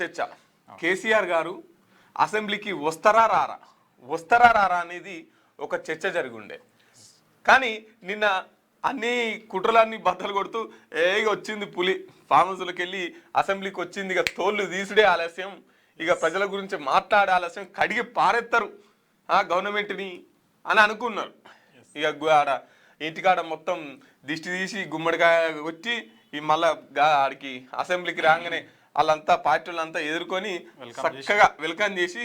చర్చ. కేసీఆర్ గారు అసెంబ్లీకి వస్తారా రారా అనేది ఒక చర్చ జరిగి ఉండే. కానీ నిన్న అన్ని కుట్రలన్నీ బద్దలు కొడుతూ వచ్చింది పులి, ఫామ్ హౌస్లోకి వెళ్ళి అసెంబ్లీకి వచ్చింది, ఇక తోళ్ళు తీసుడే ఆలస్యం, ఇక ప్రజల గురించి మాట్లాడే ఆలస్యం, కడిగి పారెత్తారు గవర్నమెంట్ని అని అనుకున్నారు. ఇక ఆడ ఇంటికాడ మొత్తం దిష్టి తీసి గుమ్మడికాయ వచ్చి ఈ మళ్ళా ఆడికి అసెంబ్లీకి రాగానే వాళ్ళంతా పార్టీలంతా ఎదుర్కొని చక్కగా వెల్కమ్ చేసి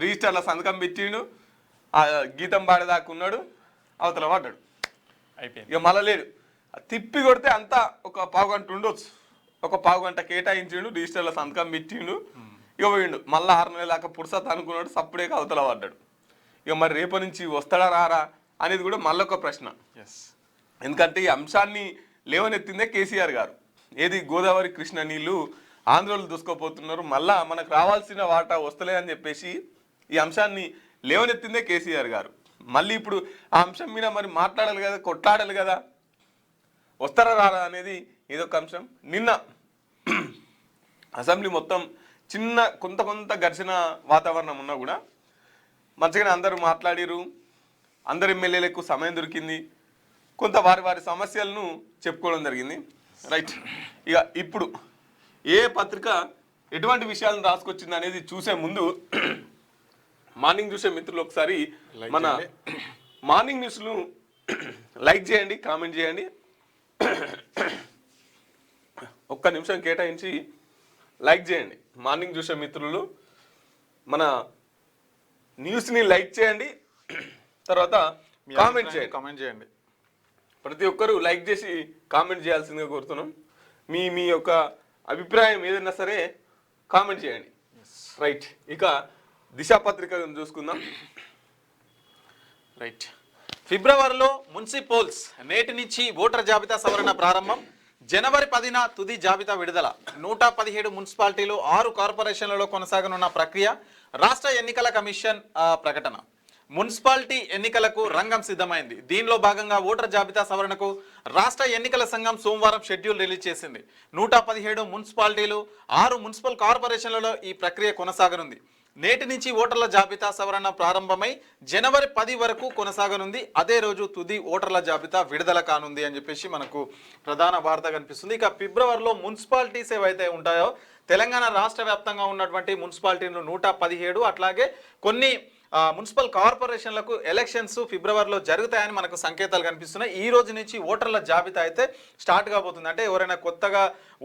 రిజిస్టర్ల సంతకం పెట్టిండు, గీతం పాడేదాకా ఉన్నాడు, అవతల పడ్డాడు, అయిపోయింది. ఇక మళ్ళా లేడు. తిప్పి కొడితే అంతా ఒక పావుగంట ఉండొచ్చు, ఒక పావుగంట కేటాయించిండు, రిజిస్టర్ల సంతకం పెట్టిండు, ఇక పోయిండు. మళ్ళీ 6 నెలల దాకా పురుసత్ అనుకున్నాడు, సప్పుడే అవతల పడ్డాడు. ఇక మరి రేపటి నుంచి వస్తాడా రారా అనేది కూడా మళ్ళొక ప్రశ్న. ఎందుకంటే ఈ అంశాన్ని లేవనెత్తిందే కేసీఆర్ గారు. ఏది గోదావరి కృష్ణ నీళ్లు ఆంధ్రలో దూసుకోపోతున్నారు, మళ్ళా మనకు రావాల్సిన వాటా వస్తలే అని చెప్పేసి ఈ అంశాన్ని లేవనెత్తిందే కేసీఆర్ గారు. మళ్ళీ ఇప్పుడు ఆ అంశం మీద మరి మాట్లాడాలి కదా, కొట్లాడాలి కదా, వస్తారా రారా అనేది ఇదొక అంశం. నిన్న అసెంబ్లీ మొత్తం చిన్న కొంత ఘర్షణ వాతావరణం ఉన్నా కూడా మంచిగానే అందరూ మాట్లాడిరు, అందరు ఎమ్మెల్యేలకు సమయం దొరికింది, కొంత వారి సమస్యలను చెప్పుకోవడం జరిగింది. రైట్. ఇక ఇప్పుడు ఏ పత్రిక ఎటువంటి విషయాలను రాసుకొచ్చింది అనేది చూసే ముందు మార్నింగ్ చూసే మిత్రులు ఒకసారి మన మార్నింగ్ న్యూస్ను లైక్ చేయండి, కామెంట్ చేయండి. ఒక్క నిమిషం కేటాయించి లైక్ చేయండి. మార్నింగ్ చూసే మిత్రులు మన న్యూస్ని లైక్ చేయండి, తర్వాత కామెంట్ చేయండి. ప్రతి ఒక్కరూ లైక్ చేసి కామెంట్ చేయాల్సిందిగా కోరుతున్నాం. మీ యొక్క అభిప్రాయం ఏదైనా సరే కామెంట్ చేయండి. రైట్. ఇక దిశా పత్రికను చూసుకుందాం. రైట్. ఫిబ్రవరిలో మున్సిపల్స్, నేటి నుంచి ఓటర్ జాబితా సవరణ ప్రారంభం. జనవరి 10న తుది జాబితా విడుదల. 117 మున్సిపాలిటీలు, 6 కార్పొరేషన్లలో కొనసాగనున్న ప్రక్రియ. రాష్ట్ర ఎన్నికల కమిషన్ ప్రకటన. మున్సిపాలిటీ ఎన్నికలకు రంగం సిద్ధమైంది. దీనిలో భాగంగా ఓటర్ జాబితా సవరణకు రాష్ట్ర ఎన్నికల సంఘం సోమవారం షెడ్యూల్ రిలీజ్ చేసింది. 117 మున్సిపాలిటీలు, 6 మున్సిపల్ కార్పొరేషన్లలో ఈ ప్రక్రియ కొనసాగనుంది. నేటి నుంచి ఓటర్ల జాబితా సవరణ ప్రారంభమై జనవరి 10 వరకు కొనసాగనుంది. అదే రోజు తుది ఓటర్ల జాబితా విడుదల కానుంది అని చెప్పేసి మనకు ప్రధాన వార్త కనిపిస్తుంది. ఇక ఫిబ్రవరిలో మున్సిపాలిటీస్ ఏవైతే ఉంటాయో తెలంగాణ రాష్ట్ర వ్యాప్తంగా ఉన్నటువంటి మున్సిపాలిటీలు 117, అట్లాగే కొన్ని మున్సిపల్ కార్పొరేషన్లకు ఎలక్షన్స్ ఫిబ్రవరిలో జరుగుతాయని మనకు సంకేతాలు కనిపిస్తున్నాయి. ఈ రోజు నుంచి ఓటర్ల జాబితా అయితే స్టార్ట్ కాబోతుంది. అంటే ఎవరైనా కొత్తగా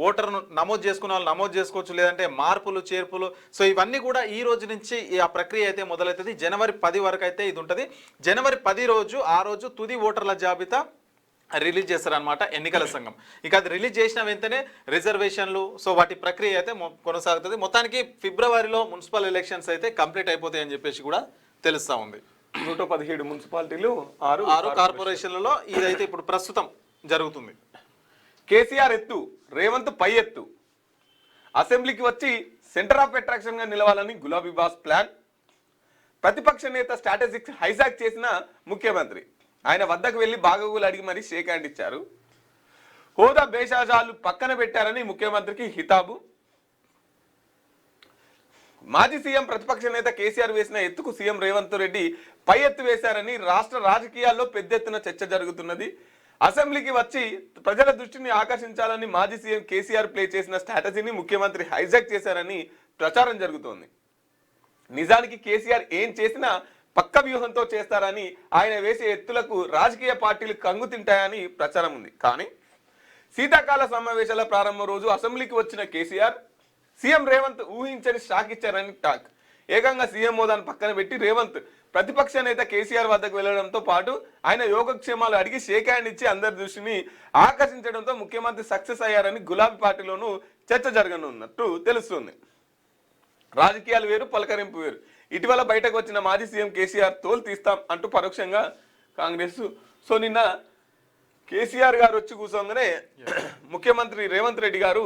ఓటర్ను నమోదు చేసుకున్న వాళ్ళు నమోదు చేసుకోవచ్చు, లేదంటే మార్పులు చేర్పులు, సో ఇవన్నీ కూడా ఈ రోజు నుంచి ఆ ప్రక్రియ అయితే మొదలవుతుంది. జనవరి 10 వరకు అయితే ఇది ఉంటుంది. జనవరి 10 రోజు ఆ రోజు తుది ఓటర్ల జాబితా రిలీజ్ చేస్తారనమాట ఎన్నికల సంఘం. ఇక అది రిలీజ్ చేసిన వెంటనే రిజర్వేషన్లు, సో వాటి ప్రక్రియ అయితే కొనసాగుతుంది. మొత్తానికి ఫిబ్రవరిలో మున్సిపల్ ఎలక్షన్స్ అయితే కంప్లీట్ అయిపోతాయి అని చెప్పేసి కూడా తెలుస్తా ఉంది. 117 మున్సిపాలిటీలు, 6 కార్పొరేషన్లలో ఇదైతే ఇప్పుడు ప్రస్తుతం జరుగుతుంది. కేసీఆర్ ఎత్తు, రేవంత్ పై ఎత్తు. అసెంబ్లీకి వచ్చి సెంటర్ ఆఫ్ అట్రాక్షన్ గా నిలవాలని గులాబీ బాస్ ప్లాన్. ప్రతిపక్ష నేత స్ట్రాటజిక్స్ హైజాక్ చేసిన ముఖ్యమంత్రి. ఆయన వద్దకు వెళ్లి బాగోగులు అడిగి మరీ షేక్ హ్యాండ్ ఇచ్చారు. హోదా బేషాజాలు పక్కన పెట్టారని ముఖ్యమంత్రికి హితాబు. మాజీ సీఎం ప్రతిపక్ష నేత కేసీఆర్ వేసిన ఎత్తుకు సీఎం రేవంత్ రెడ్డి పై ఎత్తు వేశారని రాష్ట్ర రాజకీయాల్లో పెద్ద ఎత్తున చర్చ జరుగుతున్నది. అసెంబ్లీకి వచ్చి ప్రజల దృష్టిని ఆకర్షించాలని మాజీ సీఎం కేసీఆర్ ప్లే చేసిన స్ట్రాటజీని ముఖ్యమంత్రి హైజాక్ చేశారని ప్రచారం జరుగుతోంది. నిజానికి కేసీఆర్ ఏం చేసినా పక్క వ్యూహంతో చేస్తారని, ఆయన వేసే ఎత్తులకు రాజకీయ పార్టీలు కంగు తింటాయని ప్రచారం ఉంది. కానీ శీతాకాల సమావేశాల ప్రారంభం రోజు అసెంబ్లీకి వచ్చిన కేసీఆర్ సీఎం రేవంత్ ఊహించని షాక్ ఇచ్చారని టాక్. ఏకంగా సీఎం హోదాను పక్కన పెట్టి రేవంత్ ప్రతిపక్ష నేత కేసీఆర్ వద్దకు వెళ్లడంతో పాటు ఆయన యోగక్షేమాలు అడిగి షేక్ హ్యాండ్ ఇచ్చి అందరి దృష్టిని ఆకర్షించడంతో ముఖ్యమంత్రి సక్సెస్ అయ్యారని గులాబీ పార్టీలోనూ చర్చ జరగనున్నట్టు తెలుస్తుంది. రాజకీయాలు వేరు, పలకరింపు వేరు. ఇటీవల బయటకు వచ్చిన మాజీ సీఎం కేసీఆర్ తోలు తీస్తాం అంటూ పరోక్షంగా కాంగ్రెస్. సో నిన్న కేసీఆర్ గారు వచ్చి కూర్చోగానే ముఖ్యమంత్రి రేవంత్ రెడ్డి గారు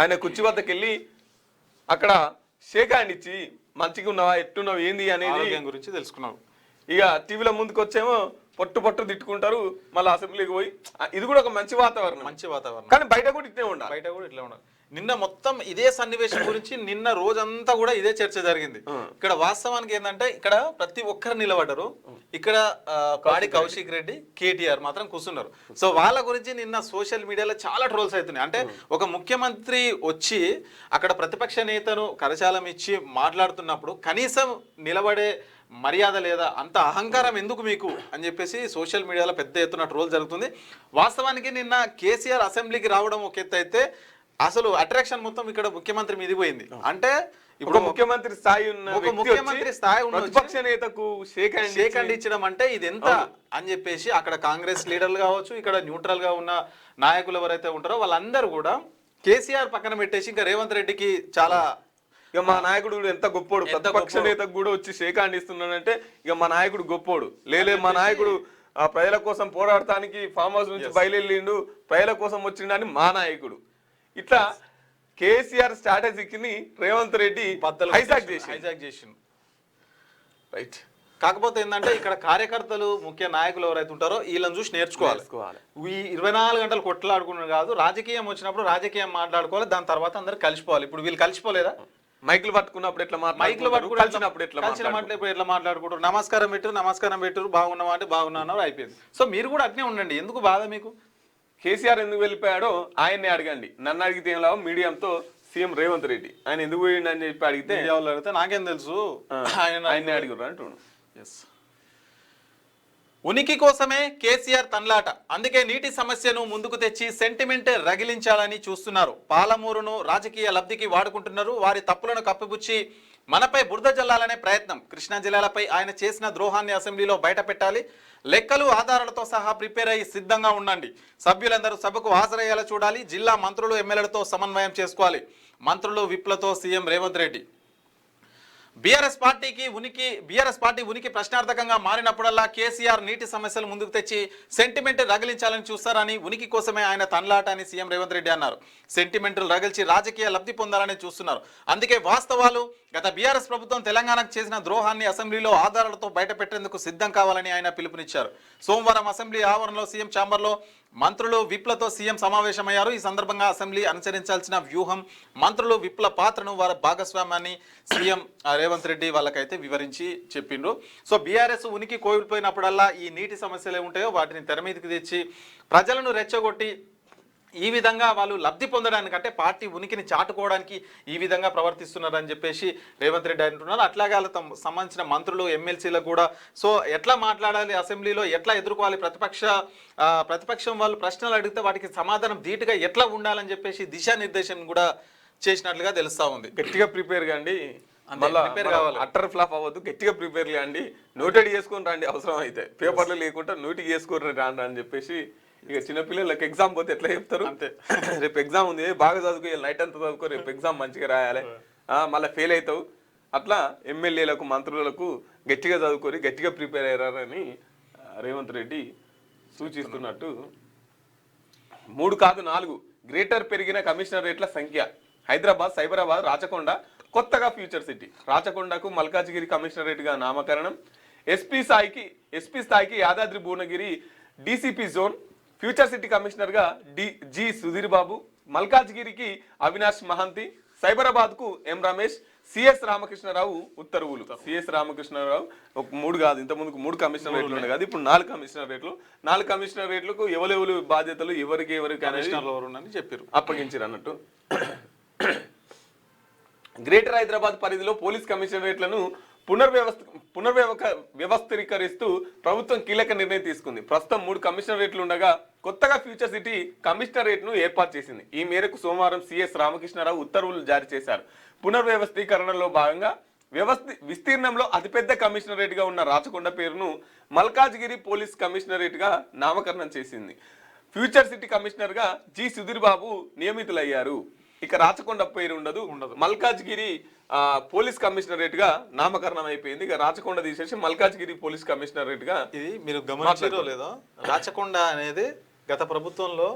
ఆయన కుర్చీ వద్దకు వెళ్ళి అక్కడ షేక్ హ్యాండ్ ఇచ్చి మంచిగా ఉన్నావా, ఎట్టున్నావు, ఏంది అనేది గురించి తెలుసుకున్నావు. ఇక టీవీల ముందుకు వచ్చేమో పొట్టు తిట్టుకుంటారు, మళ్ళీ అసెంబ్లీకి పోయి. ఇది కూడా ఒక మంచి వాతావరణం. కానీ బయట కూడా ఇట్లే ఉండాలి. నిన్న మొత్తం ఇదే సన్నివేశం గురించి నిన్న రోజంతా కూడా ఇదే చర్చ జరిగింది. ఇక్కడ వాస్తవానికి ఏంటంటే ఇక్కడ ప్రతి ఒక్కరు నిలబడ్డారు. ఇక్కడ పాడి కౌశిక్ రెడ్డి, కేటీఆర్ మాత్రం కూర్చున్నారు. సో వాళ్ళ గురించి నిన్న సోషల్ మీడియాలో చాలా ట్రోల్స్ అవుతున్నాయి. అంటే ఒక ముఖ్యమంత్రి వచ్చి అక్కడ ప్రతిపక్ష నేతను కరచాలం ఇచ్చి మాట్లాడుతున్నప్పుడు కనీసం నిలబడే మర్యాద లేదా, అంత అహంకారం ఎందుకు మీకు అని చెప్పేసి సోషల్ మీడియాలో పెద్ద ఎత్తున ట్రోల్ జరుగుతుంది. వాస్తవానికి నిన్న కేసీఆర్ అసెంబ్లీకి రావడం ఒక ఎత్తు అయితే అసలు అట్రాక్షన్ మొత్తం ఇక్కడ ముఖ్యమంత్రి మీది పోయింది. అంటే ఇప్పుడు ముఖ్యమంత్రి స్థాయి ఉన్న ఒక ముఖ్యమంత్రి స్థాయి ఉన్న ప్రతిపక్ష నేతకు షేక్ హ్యాండ్ ఇచ్చడం అంటే ఇది ఎంత అని చెప్పేసి అక్కడ కాంగ్రెస్ లీడర్లు కావచ్చు, ఇక్కడ న్యూట్రల్ గా ఉన్న నాయకులు ఎవరైతే ఉంటారో వాళ్ళందరూ కూడా కేసీఆర్ పక్కన పెట్టేసి ఇంకా రేవంత్ రెడ్డికి చాలా ఇక మా నాయకుడు ఎంత గొప్పోడు, ప్రతిపక్ష నేతకు కూడా వచ్చి షేక్ హ్యాండ్ ఇస్తున్నాడంటే ఇక మా నాయకుడు గొప్పోడు. లేలే మా నాయకుడు ప్రజల కోసం పోరాడటానికి ఫామ్ హౌస్ నుంచి బయలుదేరిండు, ప్రజల కోసం వచ్చిండని మా నాయకుడు. ఇట్లా కేసీఆర్ స్ట్రాటజీని రేవంత్ రెడ్డి హైజాక్ చేసి రైట్. కాకపోతే ఏంటంటే ఇక్కడ కార్యకర్తలు, ముఖ్య నాయకులు ఎవరైతే ఉంటారో వీళ్ళని చూసి నేర్చుకోవాలి. ఈ 24 గంటలు కొట్లాడుకున్నారు కాదు, రాజకీయం వచ్చినప్పుడు రాజకీయం మాట్లాడుకోవాలి, దాని తర్వాత అందరు కలిసిపోవాలి. ఇప్పుడు వీళ్ళు కలిసిపోలేదా? మైకులు పట్టుకున్నప్పుడు ఎట్లా కలిసినప్పుడు ఎట్లా మాట్లాడుకుంటారు, నమస్కారం పెట్టారు, బాగున్నావా అంటే బాగున్నా అయిపోయింది. సో మీరు కూడా అట్నే ఉండండి. ఎందుకు బాధ మీకు? కేసీఆర్ ఎందుకు వెళ్ళిపోయాడో ఆయన్ని అడగండి. నన్ను అడిగితే ఏం లాభం, మీడియంతో సీఎం రేవంత్ రెడ్డి ఆయన ఎందుకు పోయిండు అని చెప్పి అడిగితే నాకేం తెలుసు, ఆయన్ని అడిగారు అంటున్నాడు. ఉనికి కోసమే కేసీఆర్ తన్లాట, అందుకే నీటి సమస్యను ముందుకు తెచ్చి సెంటిమెంట్ రగిలించాలని చూస్తున్నారు. పాలమూరును రాజకీయ లబ్ధికి వాడుకుంటున్నారు. వారి తప్పులను కప్పిపుచ్చి మనపై బురద జల్లాలనే ప్రయత్నం. కృష్ణా జిల్లాలపై ఆయన చేసిన ద్రోహాన్ని అసెంబ్లీలో బయట పెట్టాలి. లెక్కలు ఆధారాలతో సహా ప్రిపేర్ అయ్యి సిద్ధంగా ఉండండి. సభ్యులందరూ సభకు హాజరయ్యేలా చూడాలి. జిల్లా మంత్రులు, ఎమ్మెల్యేలతో సమన్వయం చేసుకోవాలి. మంత్రులు, విప్లతో CM Revanth Reddy. BRS party ఉనికి ప్రశ్నార్థకంగా మారినప్పుడల్లా కేసీఆర్ నీటి సమస్యలు ముందుకు తెచ్చి సెంటిమెంట్ రగిలించాలని చూస్తారని, ఉనికి కోసమే ఆయన తన్లాట అని సీఎం రేవంత్ రెడ్డి అన్నారు. సెంటిమెంట్లు రగిల్చి రాజకీయ లబ్ధి పొందాలని చూస్తున్నారు. అందుకే వాస్తవాలు, గత బీఆర్ఎస్ ప్రభుత్వం తెలంగాణకు చేసిన ద్రోహాన్ని అసెంబ్లీలో ఆధారాలతో బయటపెట్టేందుకు సిద్ధం కావాలని ఆయన పిలుపునిచ్చారు. సోమవారం అసెంబ్లీ ఆవరణలో సీఎం ఛాంబర్లో మంత్రులు, విప్లతో సీఎం సమావేశమయ్యారు. ఈ సందర్భంగా అసెంబ్లీ అనుసరించాల్సిన వ్యూహం, మంత్రులు, విప్ల పాత్రను, వారి భాగస్వామ్యాన్ని సీఎం రేవంత్ రెడ్డి వాళ్ళకైతే వివరించి చెప్పిండ్రు. సో బీఆర్ఎస్ ఉనికి కోల్పోయినప్పుడల్లా ఈ నీటి సమస్యలు ఏముంటాయో వాటిని తెర మీదకి తెచ్చి ప్రజలను రెచ్చగొట్టి ఈ విధంగా వాళ్ళు లబ్ధి పొందడానికి, అంటే పార్టీ ఉనికిని చాటుకోవడానికి ఈ విధంగా ప్రవర్తిస్తున్నారని చెప్పేసి రేవంత్ రెడ్డి అంటున్నారు. అట్లాగే వాళ్ళ సంబంధించిన మంత్రులు, ఎమ్మెల్సీలకు కూడా సో ఎట్లా మాట్లాడాలి అసెంబ్లీలో, ఎట్లా ఎదుర్కోవాలి, ప్రతిపక్షం వాళ్ళు ప్రశ్నలు అడిగితే వాటికి సమాధానం ధీటుగా ఎట్లా ఉండాలని చెప్పేసి దిశానిర్దేశం కూడా చేసినట్లుగా తెలుస్తా ఉంది. గట్టిగా ప్రిపేర్ కాండి, అట్టర్ ఫ్లాప్ అవ్వద్దు, గట్టిగా ప్రిపేర్ కాండి, నోటెడ్ చేసుకొని రండి, అవసరం అయితే పేపర్లు లేకుండా నోటికి చేసుకొని రాండి అని చెప్పేసి. ఇక చిన్నపిల్లలకి ఎగ్జామ్ పోతే ఎట్లా చెప్తారు, అంతే రేపు ఎగ్జామ్ ఉంది, బాగా చదువుకో, నైట్ అంతా చదువుకో, రేపు ఎగ్జామ్ మంచిగా రాయాలి, మళ్ళీ ఫెయిల్ అవుతావు. అట్లా ఎమ్మెల్యేలకు, మంత్రులకు గట్టిగా చదువుకొని గట్టిగా ప్రిపేర్ అయ్యారని రేవంత్ రెడ్డి సూచిస్తున్నట్టు. 3 కాదు 4 గ్రేటర్ పెరిగిన కమిషనర్ రేట్ల సంఖ్య. హైదరాబాద్, సైబరాబాద్, రాచకొండ కొత్తగా ఫ్యూచర్ సిటీ. రాచకొండకు మల్కాజ్గిరి కమిషనరేట్గా నామకరణం. ఎస్పీ స్థాయికి Yadadri Bhuvanagiri DCP zone. Future city కమిషనర్గా జి సుధీర్ బాబు. మల్కాజ్గిరికి అవినాష్ మహంతి. సైబరాబాద్కు ఎం రమేష్. సిఎస్ రామకృష్ణరావు ఉత్తర్వులు. సిఎస్ రామకృష్ణరావు 3 కాదు, ఇంతకుముందుకు 3 కమిషనర్ రేట్లు ఉన్నాయి కదా, ఇప్పుడు 4 కమిషనర్ రేట్లు. 4 కమిషనర్ రేట్లకు ఎవరెవరు బాధ్యతలు, ఎవరికి అని చెప్పారు, అప్పగించారు అన్నట్టు. గ్రేటర్ హైదరాబాద్ పరిధిలో పోలీస్ కమిషనరేట్లను వ్యవస్థీకరిస్తూ ప్రభుత్వం కీలక నిర్ణయం తీసుకుంది. ప్రస్తుతం 3 కమిషనరేట్లు ఉండగా కొత్తగా ఫ్యూచర్ సిటీ కమిషనరేట్ ను ఏర్పాటు చేసింది. ఈ మేరకు సోమవారం సిఎస్ రామకృష్ణరావు ఉత్తర్వులు జారీ చేశారు. పునర్వ్యవస్థీకరణలో భాగంగా విస్తీర్ణంలో అతిపెద్ద కమిషనరేట్ గా ఉన్న రాచకొండ పేరును మల్కాజ్గిరి పోలీస్ కమిషనరేట్ గా నామకరణం చేసింది. ఫ్యూచర్ సిటీ కమిషనర్ గా జి సుధీర్ బాబు నియమితులయ్యారు. ఇక రాచకొండ పేరు ఉండదు. మల్కాజ్గిరి పోలీస్ కమిషనరేట్ గా నామకరణం అయిపోయింది. ఇక రాచకొండ తీసేసి మల్కాజ్గిరి పోలీస్ కమిషనరేట్ గా. ఇది మీరు గమనించారో లేదో, రాచకొండ అనేది గత ప్రభుత్వంలో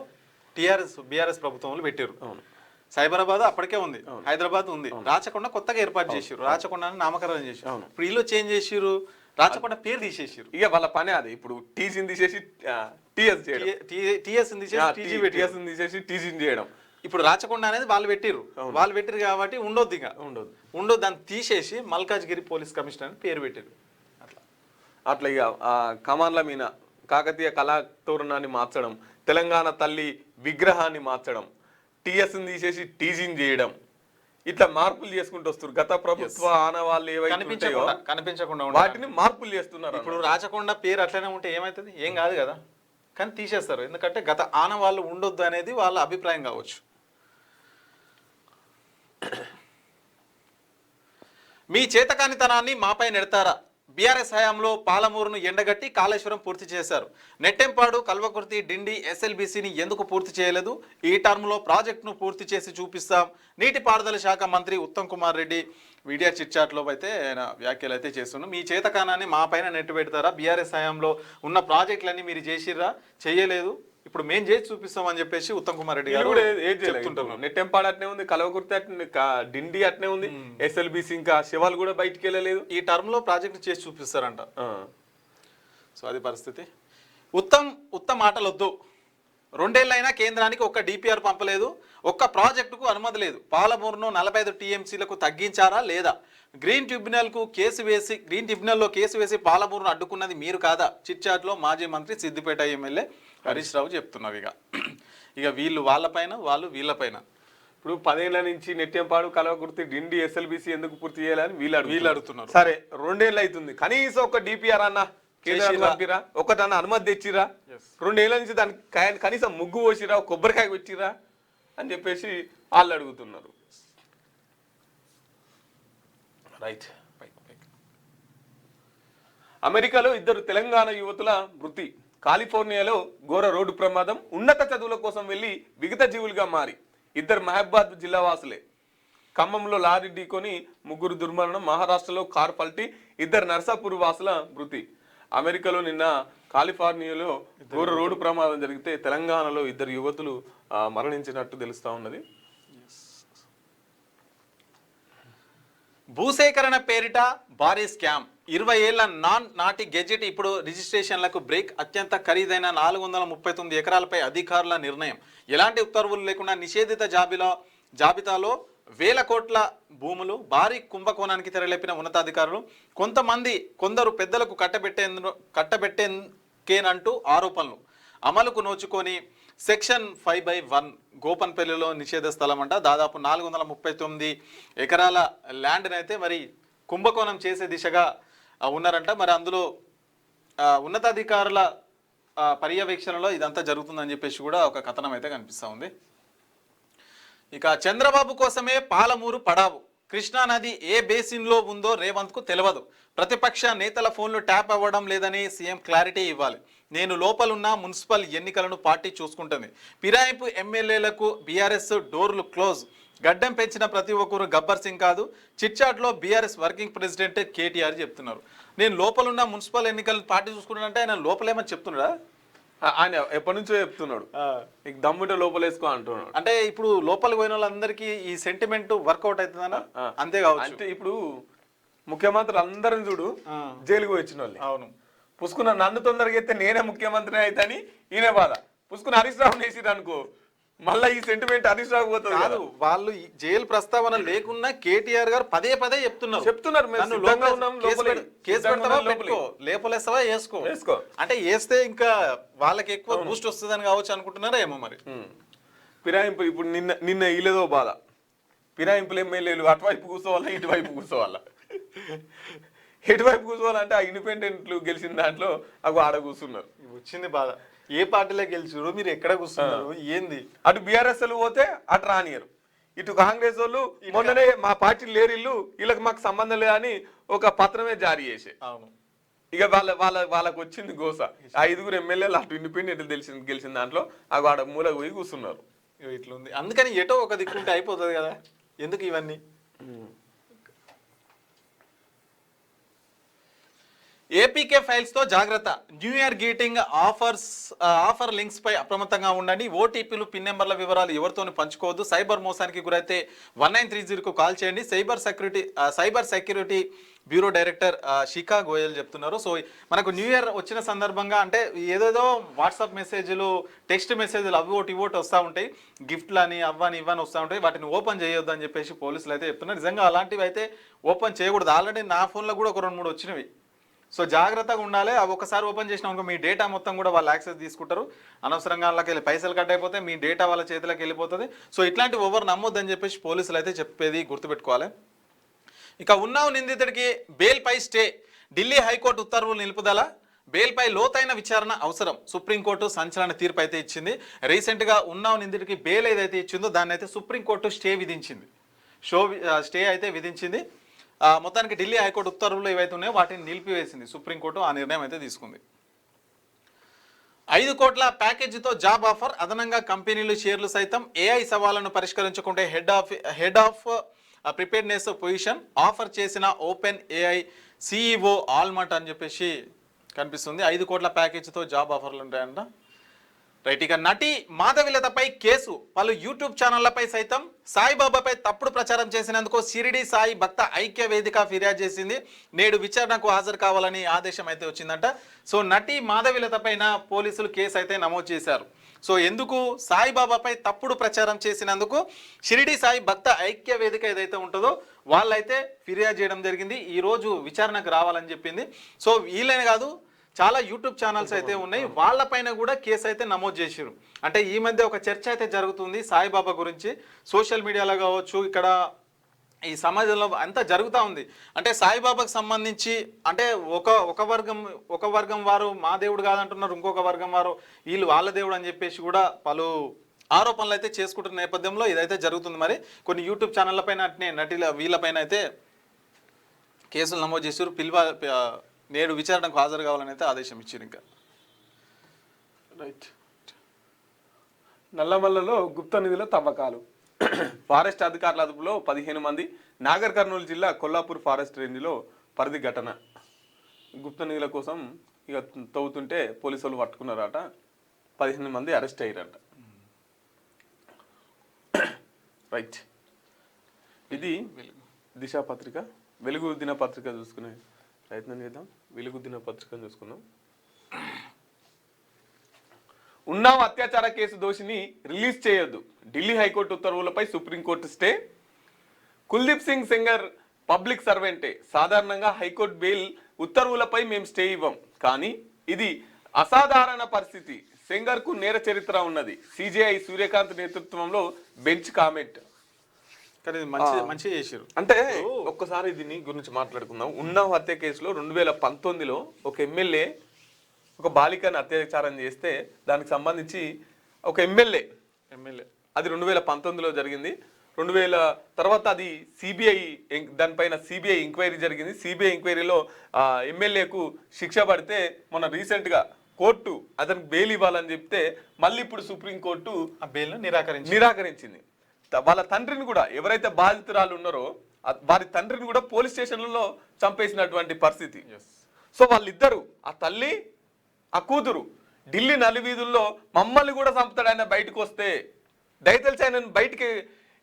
బీఆర్ఎస్ ప్రభుత్వంలో పెట్టారు. సైబరాబాద్ అప్పటికే ఉంది, హైదరాబాద్ ఉంది, రాచకొండ కొత్తగా ఏర్పాటు చేసారు. రాచకొండ నామకరణం చేసారు. ఇప్పుడు వీళ్ళు చేంజ్ చేసారు, రాచకొండ పేరు తీసేసారు. ఇక వాళ్ళ పనే అది. ఇప్పుడు టీసీని తీసేసి టీఎస్ చేయడం, టీఎస్ తీసేసి తీసేసి టీజీని చేయడం. ఇప్పుడు రాచకొండ అనేది వాళ్ళు పెట్టిర్రు కాబట్టి ఉండొద్దు ఇక ఉండొద్దు దాన్ని తీసేసి మల్కాజ్గిరి పోలీస్ కమిషనర్ అని పేరు పెట్టిర్రు అట్లా ఇక కమాన్ల మీద కాకతీయ కళాతోరణాన్ని మార్చడం, తెలంగాణ తల్లి విగ్రహాన్ని మార్చడం, టీఎస్ని తీసేసి టీజింగ్ చేయడం, ఇట్లా మార్పులు చేసుకుంటూ వస్తారు. గత ప్రభుత్వ ఆనవాళ్ళు ఏవైతే కనిపించకుండా వాటిని మార్పులు చేస్తున్నారు. ఇప్పుడు రాచకొండ పేరు అట్లనే ఉంటే ఏమవుతుంది? ఏం కాదు కదా, కానీ తీసేస్తారు. ఎందుకంటే గత ఆనవాళ్ళు ఉండొద్దు అనేది వాళ్ళ అభిప్రాయం కావచ్చు. మీ చేతకానితనాన్ని మాపై నెడతారా? బీఆర్ఎస్ హయాంలో పాలమూరును ఎండగట్టి కాళేశ్వరం పూర్తి చేశారు. నెట్టెంపాడు, కల్వకుర్తి, డిండి, ఎస్ఎల్బీసీని ఎందుకు పూర్తి చేయలేదు? ఈ టర్మ్లో ప్రాజెక్టును పూర్తి చేసి చూపిస్తాం. నీటిపారుదల శాఖ మంత్రి ఉత్తమ్ కుమార్ రెడ్డి మీడియా చిట్చాట్లో అయితే ఆయన వ్యాఖ్యలు అయితే చేస్తున్నాం. మీ చేతకానాన్ని మా పైన నెట్టు పెడతారా? బీఆర్ఎస్ హయాంలో ఉన్న ప్రాజెక్టులన్నీ మీరు చేసిర్రా? చేయలేదు, ఇప్పుడు మేము చేసి చూపిస్తామని చెప్పేసి ఉత్తమ్ కుమార్ రెడ్డి గారు చెప్తుంటున్నారు. నెట్టెంపాడు అట్నే ఉంది, కలవకుర్తి అట్నే, డిండి అట్నే ఉంది, ఎస్ఎల్బిసి ఇంకా శివాలు కూడా బయటికి వెళ్ళలేదు. ఈ టర్మ్ లో ప్రాజెక్ట్ చేసి చూపిస్తారంట. సో అది పరిస్థితి. ఉత్తమ్ మాటలు వద్దు. 2 ఏళ్ళైనా కేంద్రానికి ఒక్క డిపిఆర్ పంపలేదు, ఒక్క ప్రాజెక్టుకు అనుమతి లేదు. పాలమూరును 45 టీఎంసీలకు తగ్గించారా లేదా? గ్రీన్ ట్రిబ్యునల్లో కేసు వేసి పాలమూరును అడ్డుకున్నది మీరు కాదా? చిట్చాట్లో మాజీ మంత్రి సిద్దిపేట ఎమ్మెల్యే హరీష్ రావు చెప్తున్నారు. ఇక వీళ్ళు వాళ్ళపైన, వాళ్ళు వీళ్ళపైన. ఇప్పుడు 10 ఏళ్ల నుంచి నెట్టెంపాడు, కలవకుర్తి, డిండి, ఎస్ఎల్బిసి ఎందుకు పూర్తి చేయాలని వీళ్ళు అడుగుతున్నారు. సరే 2 ఏళ్ళు అవుతుంది, కనీసం ఒక డిపిఆర్ అన్న కేంద్రానికి ఒకటన్నా అనుమతి తెచ్చిరా? 2 ఏళ్ల నుంచి దానికి కనీసం ముగ్గు పోసిరా, కొబ్బరికాయ పెట్టిరా అని చెప్పేసి వాళ్ళు అడుగుతున్నారు. రైట్. అమెరికాలో 2 తెలంగాణ యువతుల మృతి. కాలిఫోర్నియాలో ఘోర రోడ్డు ప్రమాదం. ఉన్నత చదువుల కోసం వెళ్లి విగత జీవులుగా మారి 2 మహబాద్ జిల్లా వాసులే. ఖమ్మంలో లారీ ఢీకొని 3 దుర్మరణం. మహారాష్ట్రలో కారు పల్టీ 2 నర్సాపూర్ వాసుల మృతి. అమెరికాలో నిన్న కాలిఫోర్నియాలో ఘోర రోడ్డు ప్రమాదం జరిగితే తెలంగాణలో 2 యువతులు మరణించినట్టు తెలుస్తా ఉన్నది. భూసేకరణ పేరిట భారీ స్కామ్. 20 ఏళ్ల నాటి గెజెట్ ఇప్పుడు రిజిస్ట్రేషన్లకు బ్రేక్. అత్యంత ఖరీదైన 439 ఎకరాలపై అధికారుల నిర్ణయం. ఎలాంటి ఉత్తర్వులు లేకుండా నిషేధిత జాబితాలో వేల కోట్ల భూములు. భారీ కుంభకోణానికి తెరలేపిన ఉన్నతాధికారులు. కొందరు పెద్దలకు కట్టబెట్టేకేనంటూ ఆరోపణలు. అమలుకు నోచుకొని సెక్షన్ 5/1 గోపన్పల్లిలో నిషేధ స్థలం అంట. దాదాపు 439 ఎకరాల ల్యాండ్ని అయితే మరి కుంభకోణం చేసే దిశగా ఉన్నారంట. మరి అందులో ఉన్నతాధికారుల పర్యవేక్షణలో ఇదంతా జరుగుతుందని చెప్పేసి కూడా ఒక కథనం అయితే కనిపిస్తూ ఉంది. ఇక చంద్రబాబు కోసమే పాలమూరు పడావు. కృష్ణానది ఏ బేసిన్లో ఉందో రేవంత్కు తెలియదు. ప్రతిపక్ష నేతల ఫోన్లు ట్యాప్ అవ్వడం లేదని సీఎం క్లారిటీ ఇవ్వాలి. నేను లోపలున్న మున్సిపల్ ఎన్నికలను పార్టీ చూసుకుంటుంది. ఫిరాయింపు ఎమ్మెల్యేలకు బీఆర్ఎస్ డోర్లు క్లోజ్. గడ్డం పెంచిన ప్రతి ఒక్కరు గబ్బర్ సింగ్ కాదు. చిట్చాట్లో బీఆర్ఎస్ వర్కింగ్ ప్రెసిడెంట్ కేటీఆర్ చెప్తున్నారు. నేను లోపలున్న మున్సిపల్ ఎన్నికలను పార్టీ చూసుకుంటానంటే ఆయన లోపలేమని చెప్తున్నాడా? ఆయన ఎప్పటి నుంచో చెప్తున్నాడు, నీకు దమ్ముంటే లోపలేసుకో అంటున్నాడు. అంటే ఇప్పుడు లోపలికి పోయిన వాళ్ళందరికీ ఈ సెంటిమెంట్ వర్కౌట్ అవుతుందన్నా? అంతే కావచ్చు. అంటే ఇప్పుడు ముఖ్యమంత్రులు అందరం చూడు జైలుకు వచ్చిన వాళ్ళు. అవును, పుసుకున్న నన్ను తొందరగా ఎత్తే నేనే ముఖ్యమంత్రి అయితే అని ఈయన బాధ. పుసుకున్న హరీష్ రావు వేసిరు అనుకో, మళ్ళీ ఈ సెంటిమెంట్ హరీష్ రావు పోతుంది కాదు. వాళ్ళు జైలు ప్రస్తావన లేకున్నా కేటీఆర్ గారు పదే చెప్తున్నారు. లేపలేస్తావా వేసుకో అంటే వేస్తే ఇంకా వాళ్ళకి ఎక్కువ బూస్ట్ వస్తుందని కావచ్చు అనుకుంటున్నారా ఏమో మరి. ఫిరాయింపు ఇప్పుడు నిన్న ఇలేదో బాధ. ఫిరాయింపులు ఎమ్మెల్యేలు అటువైపు కూర్చోవాలా, ఇటువైపు కూర్చోవాలా. ఎటువైపు కూర్చోవాలంటే ఆ ఇండిపెండెంట్లు గెలిచిన దాంట్లో అవి ఆడ కూర్చున్నారు. వచ్చింది బాధ. ఏ పార్టీలో గెలిచారు, మీరు ఎక్కడ కూర్చున్నారు, ఏంది? అటు బీఆర్ఎస్ పోతే అటు రానియరు, ఇటు కాంగ్రెస్ వాళ్ళు మొన్ననే మా పార్టీ లేరు, వీళ్ళకి మాకు సంబంధం లేదని ఒక పత్రమే జారీ చేసే. అవును, ఇక వాళ్ళకి వచ్చింది గోస. ఆ 5 ఎమ్మెల్యేలు అటు ఇండిపెండెంట్ గెలిచిన దాంట్లో అవి ఆడ మూలకు పోయి కూర్చున్నారు. ఇట్లుంది. అందుకని ఎటో ఒక దిక్కుంటే అయిపోతుంది కదా, ఎందుకు ఇవన్నీ? ఏపీకే ఫైల్స్ తో జాగ్రత్త, new year greeting offer links పై అప్రమత్తంగా ఉండండి. ఓటీపీలు, పిన్ నెంబర్ల వివరాలు ఎవరితోని పంచుకోవద్దు. సైబర్ మోసానికి గురైతే 1930కు కాల్ చేయండి. సైబర్ సెక్యూరిటీ బ్యూరో డైరెక్టర్ శిఖా గోయల్ చెప్తున్నారు. సో మనకు న్యూ ఇయర్ వచ్చిన సందర్భంగా అంటే ఏదేదో వాట్సాప్ మెసేజ్లు, టెక్స్ట్ మెసేజ్లు అవి ఒకటి ఇవోటి వస్తూ ఉంటాయి, గిఫ్ట్లు అని అవ్వని ఇవ్వని వస్తూ ఉంటాయి. వాటిని ఓపెన్ చేయొద్దు అని చెప్పేసి పోలీసులు అయితే చెప్తున్నారు. నిజంగా అలాంటివి అయితే ఓపెన్ చేయకూడదు. ఆల్రెడీ నా ఫోన్లో కూడా ఒక 2-3 వచ్చినవి. సో జాగ్రత్తగా ఉండాలి. అవి ఒకసారి ఓపెన్ చేసినా అనుకో మీ డేటా మొత్తం కూడా వాళ్ళు యాక్సెస్ తీసుకుంటారు. అనవసరంగా వాళ్ళకి వెళ్ళి పైసలు కట్ అయిపోతే మీ డేటా వాళ్ళ చేతిలోకి వెళ్ళిపోతుంది. సో ఇట్లాంటివి ఎవరు నమ్మొద్దని చెప్పేసి పోలీసులు అయితే చెప్పేది గుర్తుపెట్టుకోవాలి. ఇక ఉన్నావు నిందితుడికి బెయిల్పై స్టే, ఢిల్లీ హైకోర్టు ఉత్తర్వులు నిలుపుదల, బెయిల్పై లోతైన విచారణ అవసరం. సుప్రీంకోర్టు సంచలన తీర్పు అయితే ఇచ్చింది. రీసెంట్గా ఉన్నావు నిందితుడికి బెయిల్ ఏదైతే ఇచ్చిందో దాన్ని అయితే సుప్రీంకోర్టు స్టే అయితే విధించింది. మొత్తానికి ఢిల్లీ హైకోర్టు ఉత్తర్వులు ఏవైతే ఉన్నాయో వాటిని నిలిపివేసింది సుప్రీంకోర్టు. ఆ నిర్ణయం అయితే తీసుకుంది. 5 కోట్ల ప్యాకేజీతో జాబ్ ఆఫర్, అదనంగా కంపెనీలు షేర్లు సైతం. ఏఐ సవాళ్లను పరిష్కరించుకుంటే head of preparedness position offer చేసిన ఓపెన్ ఏఐ సిఇఓ ఆల్మట్ అని చెప్పేసి కనిపిస్తుంది. 5 కోట్ల ప్యాకేజీతో జాబ్ ఆఫర్లు ఉంటాయంట. రైట్. ఇక నటి మాధవిలతపై కేసు, పలు యూట్యూబ్ ఛానళ్లపై సైతం సాయిబాబాపై తప్పుడు ప్రచారం చేసినందుకు షిరిడి సాయి భక్త ఐక్య వేదిక ఫిర్యాదు చేసింది. నేడు విచారణకు హాజరు కావాలని ఆదేశం అయితే వచ్చిందంట. సో నటి మాధవిలతపైన పోలీసులు కేసు అయితే నమోదు చేశారు. సో ఎందుకు? సాయిబాబాపై తప్పుడు ప్రచారం చేసినందుకు షిరిడి సాయి భక్త ఐక్య వేదిక ఏదైతే ఉంటుందో వాళ్ళైతే ఫిర్యాదు చేయడం జరిగింది. ఈరోజు విచారణకు రావాలని చెప్పింది. సో వీళ్ళనే కాదు, చాలా యూట్యూబ్ ఛానల్స్ అయితే ఉన్నాయి, వాళ్ళపైన కూడా కేసు అయితే నమోదు చేశారు. అంటే ఈ మధ్య ఒక చర్చ అయితే జరుగుతుంది సాయిబాబా గురించి, సోషల్ మీడియాలో కావచ్చు, ఇక్కడ ఈ సమాజంలో అంతా జరుగుతూ ఉంది. అంటే సాయిబాబాకు సంబంధించి అంటే ఒక వర్గం వారు మా దేవుడు కాదంటున్నారు, ఇంకొక వర్గం వారు వీళ్ళు వాళ్ళ దేవుడు అని చెప్పేసి కూడా పలు ఆరోపణలు అయితే చేసుకుంటున్న నేపథ్యంలో ఇదైతే జరుగుతుంది. మరి కొన్ని యూట్యూబ్ ఛానళ్ళ పైన అట్నే నటిల వీళ్ళపైన అయితే కేసులు నమోదు చేశారు. నేడు విచారణకు హాజరు కావాలని అయితే ఆదేశం ఇచ్చారు. ఇంకా రైట్. నల్లమల్లలో గుప్త నిధుల తవ్వకాలు, ఫారెస్ట్ అధికారుల అదుపులో 15 మంది. నాగర్ కర్నూలు జిల్లా కొల్లాపూర్ ఫారెస్ట్ రేంజ్లో పరిధి ఘటన. గుప్త నిధుల కోసం ఇక తవ్వుతుంటే పోలీసులు పట్టుకున్నారట. 15 మంది అరెస్ట్ అయ్యారట. రైట్. ఇది దిశ పత్రిక. వెలుగు దినపత్రిక చూసుకునే ప్రయత్నం చేద్దాం. వెలుగు దినపత్రికను చూసుకుందాం. ఉన్నావ్ అత్యాచార కేసు దోషిని రిలీజ్ చేయొద్దు, ఢిల్లీ హైకోర్టు ఉత్తర్వులపై supreme court stay. Kuldeep Singh Sengar public సర్వెంటే, సాధారణంగా హైకోర్టు బెయిల్ ఉత్తర్వులపై మేము స్టే ఇవ్వం, కానీ ఇది అసాధారణ పరిస్థితి. సెంగర్ కు నేర చరిత్ర ఉన్నది. సిజేఐ సూర్యకాంత్ నేతృత్వంలో బెంచ్ కామెంట్. మంచి చేశారు. అంటే ఒక్కసారి దీని గురించి మాట్లాడుకుందాం. ఉన్నావ్ హత్య కేసులో 2019లో ఒక ఎమ్మెల్యే ఒక బాలికను అత్యాచారం చేస్తే దానికి సంబంధించి ఒక ఎమ్మెల్యే అది 2019లో జరిగింది. 2000 తర్వాత అది సిబిఐ, దానిపైన సిబిఐ ఎంక్వైరీ జరిగింది. సిబిఐ ఎంక్వైరీలో ఎమ్మెల్యేకు శిక్ష పడితే మొన్న రీసెంట్గా కోర్టు అతనికి బెయిల్ ఇవ్వాలని చెప్తే మళ్ళీ ఇప్పుడు సుప్రీంకోర్టు ఆ బెయిల్ నిరాకరించింది. వాళ్ళ తండ్రిని కూడా, ఎవరైతే బాధితురాలు ఉన్నారో వారి తండ్రిని కూడా పోలీస్ స్టేషన్లలో చంపేసినటువంటి పరిస్థితి. సో వాళ్ళిద్దరు, ఆ తల్లి ఆ కూతురు, ఢిల్లీ నలువీధుల్లో మమ్మల్ని కూడా చంపుతాడు ఆయన బయటకు వస్తే, దయతలిసి ఆయనను బయటికి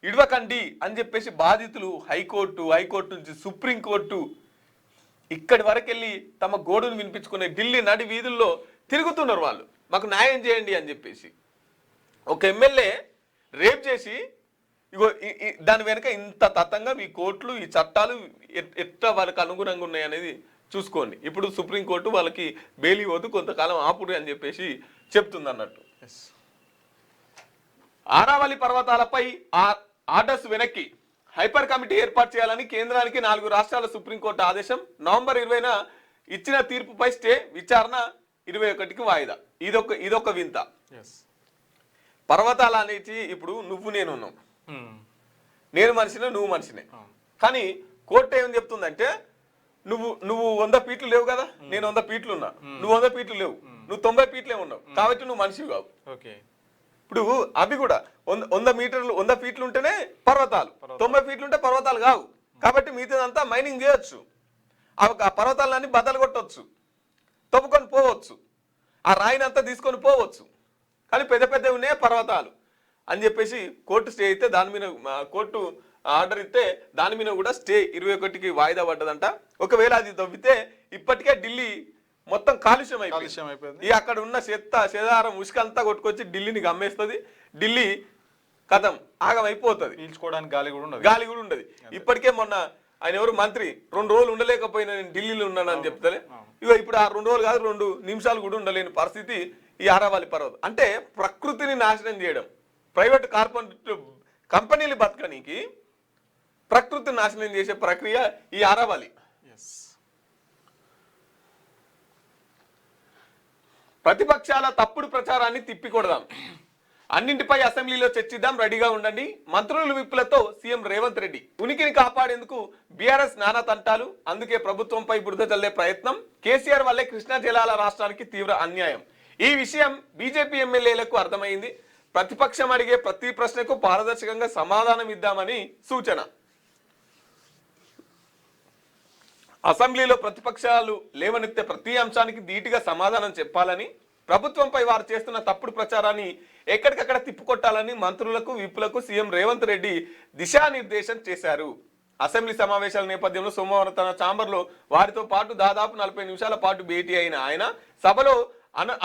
ఇడవకండి అని చెప్పేసి బాధితులు హైకోర్టు నుంచి సుప్రీంకోర్టు ఇక్కడి వరకు వెళ్ళి తమ గోడును వినిపించుకునే ఢిల్లీ నడి వీధుల్లో తిరుగుతున్నారు. వాళ్ళు మాకు న్యాయం చేయండి అని చెప్పేసి. ఒక ఎమ్మెల్యే రేప్ చేసి ఇగో దాని వెనుక ఇంత తతంగా ఈ కోర్టులు, ఈ చట్టాలు ఎట్లా వాళ్ళకి అనుగుణంగా ఉన్నాయి అనేది చూసుకోండి. ఇప్పుడు సుప్రీంకోర్టు వాళ్ళకి బెయిల్ ఇవ్వద్దు, కొంతకాలం ఆపుడు అని చెప్పేసి చెప్తుంది అన్నట్టు. ఆరావళి పర్వతాలపై ఆర్డర్స్ వెనక్కి, హైపర్ కమిటీ ఏర్పాటు చేయాలని కేంద్రానికి 4 రాష్ట్రాల సుప్రీంకోర్టు ఆదేశం. నవంబర్ 20న ఇచ్చిన తీర్పుపై స్టే, విచారణ 21కి వాయిదా. ఇదొక వింత. పర్వతాలు అనేది ఇప్పుడు నువ్వు నేను ఉన్నాం, నేను మనిషినే నువ్వు మనిషినే, కానీ కోర్టు ఏమని చెప్తుందంటే నువ్వు 100 ఫీట్లు లేవు కదా, నేను 100 ఫీట్లు ఉన్నా, నువ్వు 100 ఫీట్లు లేవు, నువ్వు 90 ఫీట్లే ఉన్నావు, కాబట్టి నువ్వు మనిషివి కావు. ఇప్పుడు అవి కూడా 100 ఫీట్లు ఉంటేనే పర్వతాలు, 90 ఫీట్లు ఉంటే పర్వతాలు కావు. కాబట్టి మిగతాదంతా మైనింగ్ చేయొచ్చు, ఆ పర్వతాలన్నీ బద్దలు కొట్టవచ్చు. తవ్వుకొని పోవచ్చు, ఆ రాయిని అంతా తీసుకొని పోవచ్చు. కానీ పెద్ద పెద్దవి ఉన్నాయి పర్వతాలు అని చెప్పేసి కోర్టు స్టే అయితే దాని మీద కోర్టు ఆర్డర్ ఇస్తే దాని మీద కూడా స్టే 21కి వాయిదా పడ్డదంట. ఒకవేళ అది తవ్వితే ఇప్పటికే ఢిల్లీ మొత్తం కాలుష్యం అయిపోయింది. ఈ అక్కడ ఉన్న చెదారం ఉసుక అంతా కొట్టుకొచ్చి ఢిల్లీని గమ్మేస్తుంది. ఢిల్లీ కథం ఆగం అయిపోతుంది. పీల్చుకోవడానికి గాలి కూడా ఉండదు. ఇప్పటికే మొన్న ఆయన ఎవరు మంత్రి 2 రోజులు ఉండలేకపోయినా నేను ఢిల్లీలో ఉన్నానని చెప్తారే. ఇగో ఇప్పుడు ఆ 2 రోజులు కాదు 2 నిమిషాలు కూడా ఉండలేని పరిస్థితి ఈ ఆరావళి పర్వతం. అంటే ప్రకృతిని నాశనం చేయడం, ప్రైవేట్ కార్పొరేట్ కంపెనీలు బతకనికి ప్రకృతిని నాశనం చేసే ప్రక్రియ ఈ ఆరావళి. ప్రతిపక్షాల తప్పుడు ప్రచారాన్ని తిప్పికొడదాం, అన్నింటిపై అసెంబ్లీలో చర్చిద్దాం, రెడీగా ఉండండి. మంత్రుల విప్పులతో సీఎం రేవంత్ రెడ్డి. ఉనికిని కాపాడేందుకు బీఆర్ఎస్ నానా తంటాలు, అందుకే ప్రభుత్వంపై బురద జల్లే ప్రయత్నం. కేసీఆర్ వల్లే కృష్ణా జలాల రాష్ట్రానికి తీవ్ర అన్యాయం. ఈ విషయం బీజేపీ ఎమ్మెల్యేలకు అర్థమైంది. ప్రతిపక్షం అడిగే ప్రతి ప్రశ్నకు పారదర్శకంగా సమాధానం ఇద్దామని సూచన. అసెంబ్లీలో ప్రతిపక్షాలు లేవనెత్తే ప్రతి అంశానికి ధీటుగా సమాధానం చెప్పాలని, ప్రభుత్వంపై వారు చేస్తున్న తప్పుడు ప్రచారాన్ని ఎక్కడికక్కడ తిప్పుకొట్టాలని మంత్రులకు విప్పులకు సీఎం రేవంత్ రెడ్డి దిశానిర్దేశం చేశారు. అసెంబ్లీ సమావేశాల నేపథ్యంలో సోమవారం తన ఛాంబర్లో వారితో పాటు దాదాపు 40 నిమిషాల పాటు భేటీ అయిన ఆయన సభలో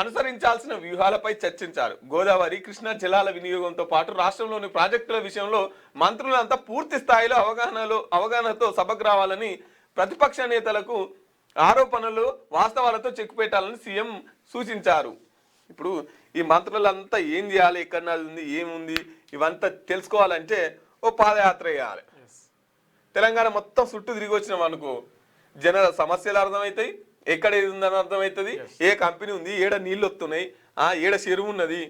అనుసరించాల్సిన వ్యూహాలపై చర్చించారు. గోదావరి కృష్ణా జలాల వినియోగంతో పాటు రాష్ట్రంలోని ప్రాజెక్టుల విషయంలో మంత్రులంతా పూర్తి స్థాయిలో అవగాహనతో సభకు రావాలని, ప్రతిపక్ష నేతలకు ఆరోపణలు వాస్తవాలతో చెక్ పెట్టాలని సీఎం సూచించారు. ఇప్పుడు ఈ మంత్రులంతా ఏం చేయాలి, ఎక్కడ ఉంది, ఏముంది, ఇవంతా తెలుసుకోవాలంటే ఓ పాదయాత్ర చేయాలి. తెలంగాణ మొత్తం చుట్టూ తిరిగి వచ్చినాం అనుకో, జన సమస్యలు అర్థమవుతాయి, ఎక్కడ ఏది ఉందని అర్థమవుతుంది, ఏ కంపెనీ ఉంది, ఏడ నీళ్ళు వస్తున్నాయి, ఏడ చెరువు ఉన్నది,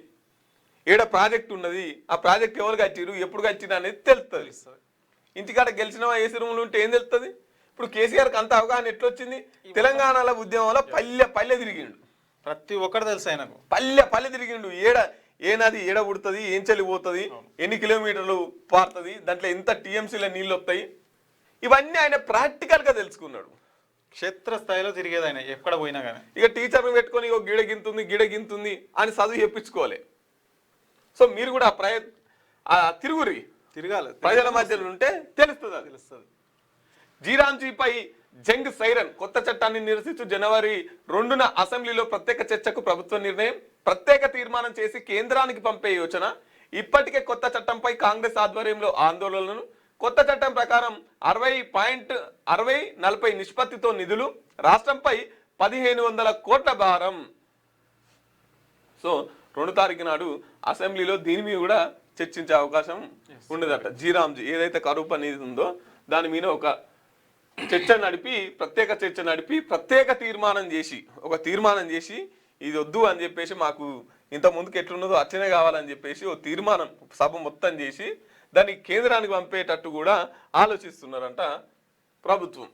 ఏడ ప్రాజెక్ట్ ఉన్నది, ఆ ప్రాజెక్ట్ ఎవరు కట్టిరు, ఎప్పుడు కట్టిరు అనేది తెలుస్తుంది. ఇంటికాడ గెలిచినవా ఏ చెరువులు ఉంటే ఏం తెలుస్తుంది. ఇప్పుడు కేసీఆర్కి అంత అవగాహన ఎట్లొచ్చింది, తెలంగాణలో ఉద్యమంలో పల్లె తిరిగిండు, ప్రతి ఒక్కరు తెలుసు ఆయనకు. పల్లె తిరిగిండు. ఏ నది ఏడ పుడుతుంది, ఏం చలి పోతుంది, ఎన్ని కిలోమీటర్లు పారుతుంది, దాంట్లో ఎంత టీఎంసీల నీళ్ళు వస్తాయి, ఇవన్నీ ఆయన ప్రాక్టికల్ గా తెలుసుకున్నాడు. క్షేత్రస్థాయిలో తిరిగేది ఆయన ఎక్కడ పోయినా కానీ. ఇక టీచర్ని పెట్టుకొని గిడగింతుంది అని చదువు చెప్పించుకోవాలి. సో మీరు కూడా తిరగాలి, ప్రజల మధ్యలో ఉంటే తెలుస్తుంది. జీరాంజీపై జంగ్ సైరన్. కొత్త చట్టాన్ని నిరసిస్తూ జనవరి 2న అసెంబ్లీలో ప్రత్యేక చర్చకు ప్రభుత్వ నిర్ణయం. ప్రత్యేక తీర్మానం చేసి కేంద్రానికి పంపే యోచన. ఇప్పటికే కొత్త చట్టంపై కాంగ్రెస్ ఆధ్వర్యంలో ఆందోళనలు. కొత్త చట్టం ప్రకారం 60:40 నిష్పత్తితో నిధులు, రాష్ట్రంపై 1500 కోట్ల భారం. సో 2 తారీఖు నాడు అసెంబ్లీలో దీని మీద కూడా చర్చించే అవకాశం ఉండదట. జీరాంజీ ఏదైతే కరువు పని ఉందో దాని మీద ఒక ప్రత్యేక చర్చ నడిపి ప్రత్యేక తీర్మానం చేసి ఇది వద్దు అని చెప్పేసి, మాకు ఇంత ముందుకు ఎట్లున్నదో అట్లనే కావాలని చెప్పేసి ఓ తీర్మానం సభ మొత్తం చేసి దాన్ని కేంద్రానికి పంపేటట్టు కూడా ఆలోచిస్తున్నారంట ప్రభుత్వం.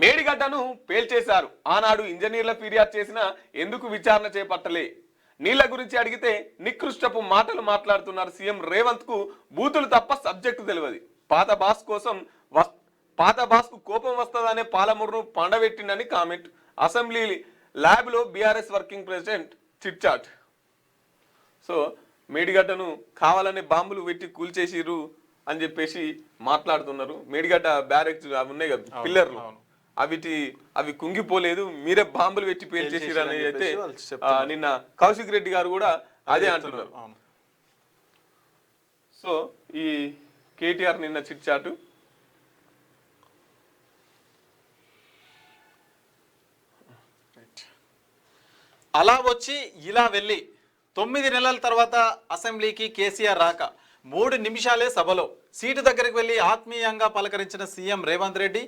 మేడిగడ్డను పేల్చేశారు. ఆనాడు ఇంజనీర్ల ఫిర్యాదు చేసినా ఎందుకు విచారణ చేపట్టలే. నీళ్ల గురించి అడిగితే నికృష్టపు మాటలు మాట్లాడుతున్నారు సీఎం రేవంత్ కు. బూతులు తప్ప సబ్జెక్టు తెలియదు. పాత బాస్ కు కోపం వస్తుందనే పాలమూరును పండబెట్టిండని కామెంట్. అసెంబ్లీ ల్యాబ్ లో BRS working president chitchat. So మేడిగడ్డను కావాలనే బాంబులు పెట్టి కూల్చేసిరు అని చెప్పేసి మాట్లాడుతున్నారు. మేడిగడ్డ బ్యారెక్స్ అవి ఉన్నాయి కదా పిల్లర్లు, అవి కుంగిపోలేదు, మీరే బాంబులు పెట్టి పేల్చేసిరు అనేది అయితే నిన్న కౌశిక్ రెడ్డి గారు కూడా అదే అంటున్నారు. సో ఈ కేటీఆర్ నిన్న చిట్చాటు. అలా వచ్చి ఇలా వెళ్ళి 9 నెలల తర్వాత అసెంబ్లీకి కేసీఆర్ రాక 3 నిమిషాలే సభలో సీటు దగ్గరికి వెళ్ళి ఆత్మీయంగా పలకరించిన సీఎం రేవంత్ రెడ్డి.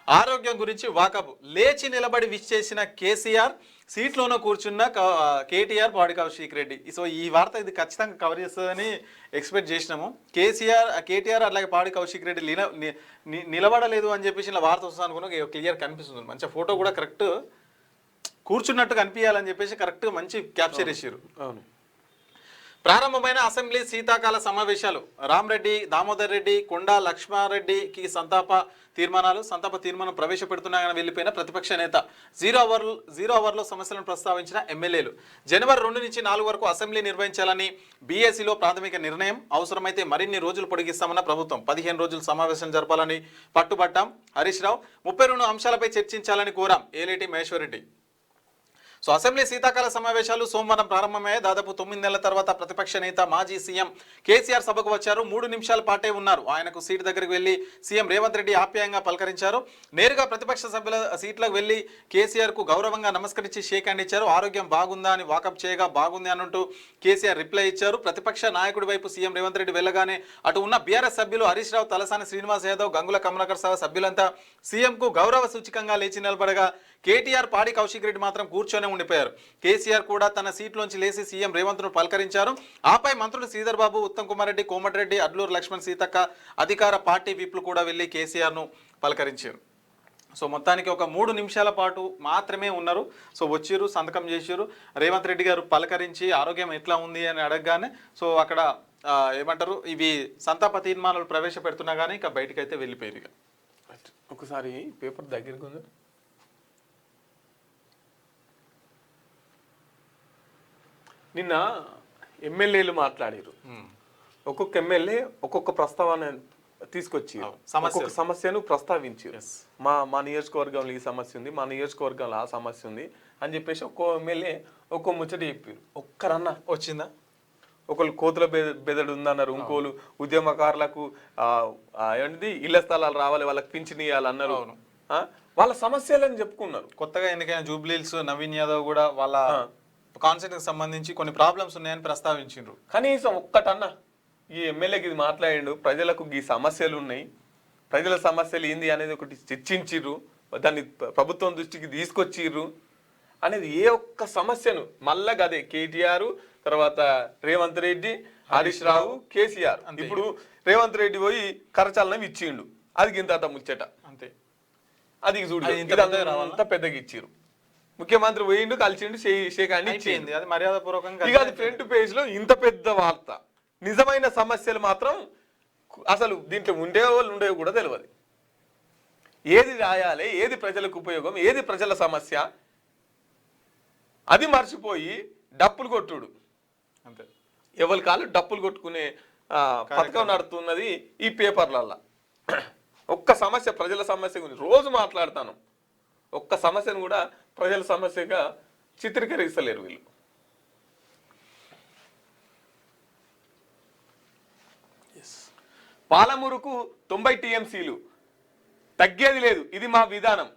ఆరోగ్యం గురించి వాకబు. లేచి నిలబడి విష్ చేసిన కేసీఆర్, సీట్లోనూ కూర్చున్న కేటీఆర్, పాడి కౌశిక్ రెడ్డి. సో ఈ వార్త ఇది ఖచ్చితంగా కవర్ చేస్తుందని ఎక్స్పెక్ట్ చేసినాము. కేటీఆర్ అలాగే పాడి కౌశిక్ రెడ్డి నిలబడలేదు అని చెప్పేసి ఇలా వార్త వస్తుంది అనుకున్నా క్లియర్ కనిపిస్తుంది. మంచిగా ఫోటో కూడా కరెక్ట్ కూర్చున్నట్టు కనిపించాలని చెప్పేసి కరెక్ట్గా మంచి క్యాప్చర్ చేసారు. ప్రారంభమైన అసెంబ్లీ శీతాకాల సమావేశాలు రామరెడ్డి, దామోదర్ రెడ్డి, కొండా లక్ష్మారెడ్డికి సంతాప తీర్మానం ప్రవేశపెడుతున్నాయని వెళ్లిపోయిన ప్రతిపక్ష నేత జీరో అవర్లో సమస్యలను ప్రస్తావించిన ఎమ్మెల్యేలు. జనవరి 2 నుంచి 4 వరకు అసెంబ్లీ నిర్వహించాలని బీఏసీలో ప్రాథమిక నిర్ణయం. అవసరమైతే మరిన్ని రోజులు పొడిగిస్తామన్న ప్రభుత్వం. 15 రోజులు సమావేశం జరపాలని పట్టుబట్టాం. హరీష్ రావు 32 అంశాలపై చర్చించాలని కోరాం. ఏలేటి మహేశ్వరరెడ్డి. సో అసెంబ్లీ శీతాకాల సమావేశాలు సోమవారం ప్రారంభమయ్యాయి. దాదాపు 9 నెలల తర్వాత ప్రతిపక్ష నేత మాజీ సీఎం కేసీఆర్ సభకు వచ్చారు. 3 నిమిషాల పాటే ఉన్నారు. ఆయనకు సీటు దగ్గరికి వెళ్లి సీఎం రేవంత్ రెడ్డి ఆప్యాయంగా పలకరించారు. నేరుగా ప్రతిపక్ష సభ్యుల సీట్లకు వెళ్లి కేసీఆర్ కు గౌరవంగా నమస్కరించి షేక్ హ్యాండ్ ఇచ్చారు. ఆరోగ్యం బాగుందా అని వాకప్ చేయగా బాగుంది అనంటూ కేసీఆర్ రిప్లై ఇచ్చారు. ప్రతిపక్ష నాయకుడి వైపు సీఎం రేవంత్ రెడ్డి వెళ్ళగానే అటు ఉన్న బీఆర్ఎస్ సభ్యులు హరీష్ రావు, తలసాని శ్రీనివాస్ యాదవ్, గంగుల కమలాకర్ సహా సభ్యులంతా సీఎం కు గౌరవ సూచికంగా లేచి నిలబడగా కేటీఆర్, పాడి కౌశిక్ రెడ్డి మాత్రం కూర్చొని ఉండిపోయారు. కేసీఆర్ కూడా తన సీట్లోంచి లేచి సీఎం రేవంత్ ను పలకరించారు. ఆపై మంత్రులు శ్రీధర్ బాబు, ఉత్తమ్ కుమార్ రెడ్డి, కోమటిరెడ్డి, అడ్లూరు లక్ష్మణ్, సీతక్క, అధికార పార్టీ విప్లు కూడా వెళ్లి కేసీఆర్ ను పలకరించారు. సో మొత్తానికి ఒక 3 నిమిషాల పాటు మాత్రమే ఉన్నారు. సో వచ్చిర్రు, సంతకం చేసిర్రు. రేవంత్ రెడ్డి గారు పలకరించి ఆరోగ్యం ఎట్లా ఉంది అని అడగగానే సో అక్కడ ఏమంటారు, ఇవి సంతాప తీర్మానాలు ప్రవేశపెడుతున్నా కానీ ఇక బయటకు అయితే వెళ్ళిపోయారు. ఇక ఒకసారి పేపర్ దగ్గరికి ఉంది. నిన్న ఎమ్మెల్యేలు మాట్లాడారు. ఒక్కొక్క ఎమ్మెల్యే ఒక్కొక్క ప్రస్తావన తీసుకొచ్చి ఒక్కొక్క సమస్యను ప్రస్తావించారు. మా నియోజకవర్గంలో ఈ సమస్య ఉంది, మా నియోజకవర్గంలో ఆ సమస్య ఉంది అని చెప్పేసి ఒక్కో ఎమ్మెల్యే ఒక్కో ముచ్చట చెప్పారు. ఒక్కరన్నా వచ్చిందా? ఒకళ్ళు కోతుల బెదడు ఉందన్నారు, ఇంకోళ్ళు ఉద్యమకారులకు ఏంటిది ఇళ్ల స్థలాలు రావాలి, వాళ్ళకి పింఛన్ ఇవ్వాలన్నారు. వాళ్ళ సమస్యలని చెప్పుకున్నారు. కొత్తగా ఎన్నికైన జూబ్లీహిల్స్ నవీన్ యాదవ్ కూడా వాళ్ళ కాన్సెప్ట్కి సంబంధించి కొన్ని ప్రాబ్లమ్స్ ఉన్నాయని ప్రస్తావించారు. కనీసం ఒక్కటన్నా ఈ ఎమ్మెల్యేకి ఇది మాట్లాడిండు, ప్రజలకు ఈ సమస్యలు ఉన్నాయి, ప్రజల సమస్యలు ఏంది అనేది ఒకటి చర్చించిర్రు, దాన్ని ప్రభుత్వం దృష్టికి తీసుకొచ్చిర్రు అనేది ఏ ఒక్క సమస్యను మళ్ళా అదే కేటీఆర్, తర్వాత రేవంత్ రెడ్డి, హరీష్ రావు, కేసీఆర్. ఇప్పుడు రేవంత్ రెడ్డి పోయి కరచాలనం ఇచ్చిండు, అది ఇంత ముచ్చట అంతే. అది చూడు అంతా పెద్దగా ఇచ్చిర్రు. ముఖ్యమంత్రి పోయిండు, కలిసిండు, షేక్ హ్యాండ్ ఇచ్చింది, అది మర్యాదపూర్వకంగా. ఇక అది ఫ్రంట్ పేజ్ లో ఇంత పెద్ద వార్త. నిజమైన సమస్యలు మాత్రం అసలు దీంట్లో ఉండేవి కూడా తెలియదు. ఏది రాయాలి, ఏది ప్రజలకు ఉపయోగం, ఏది ప్రజల సమస్య, అది మర్చిపోయి డప్పులు కొట్టుడు అంతే. ఎవరి కాళ్ళు డప్పులు కొట్టుకునే పథకం నడుతున్నది ఈ పేపర్లల్లా. ఒక్క సమస్య, ప్రజల సమస్య గురించి రోజు మాట్లాడతాను, ఒక్క సమస్యను కూడా ప్రజల సమస్యగా చిత్రీకరిస్తలేరు వీళ్ళు. పాలమూరుకు 90 టీఎంసీలు తగ్గేది లేదు, ఇది మా విధానం.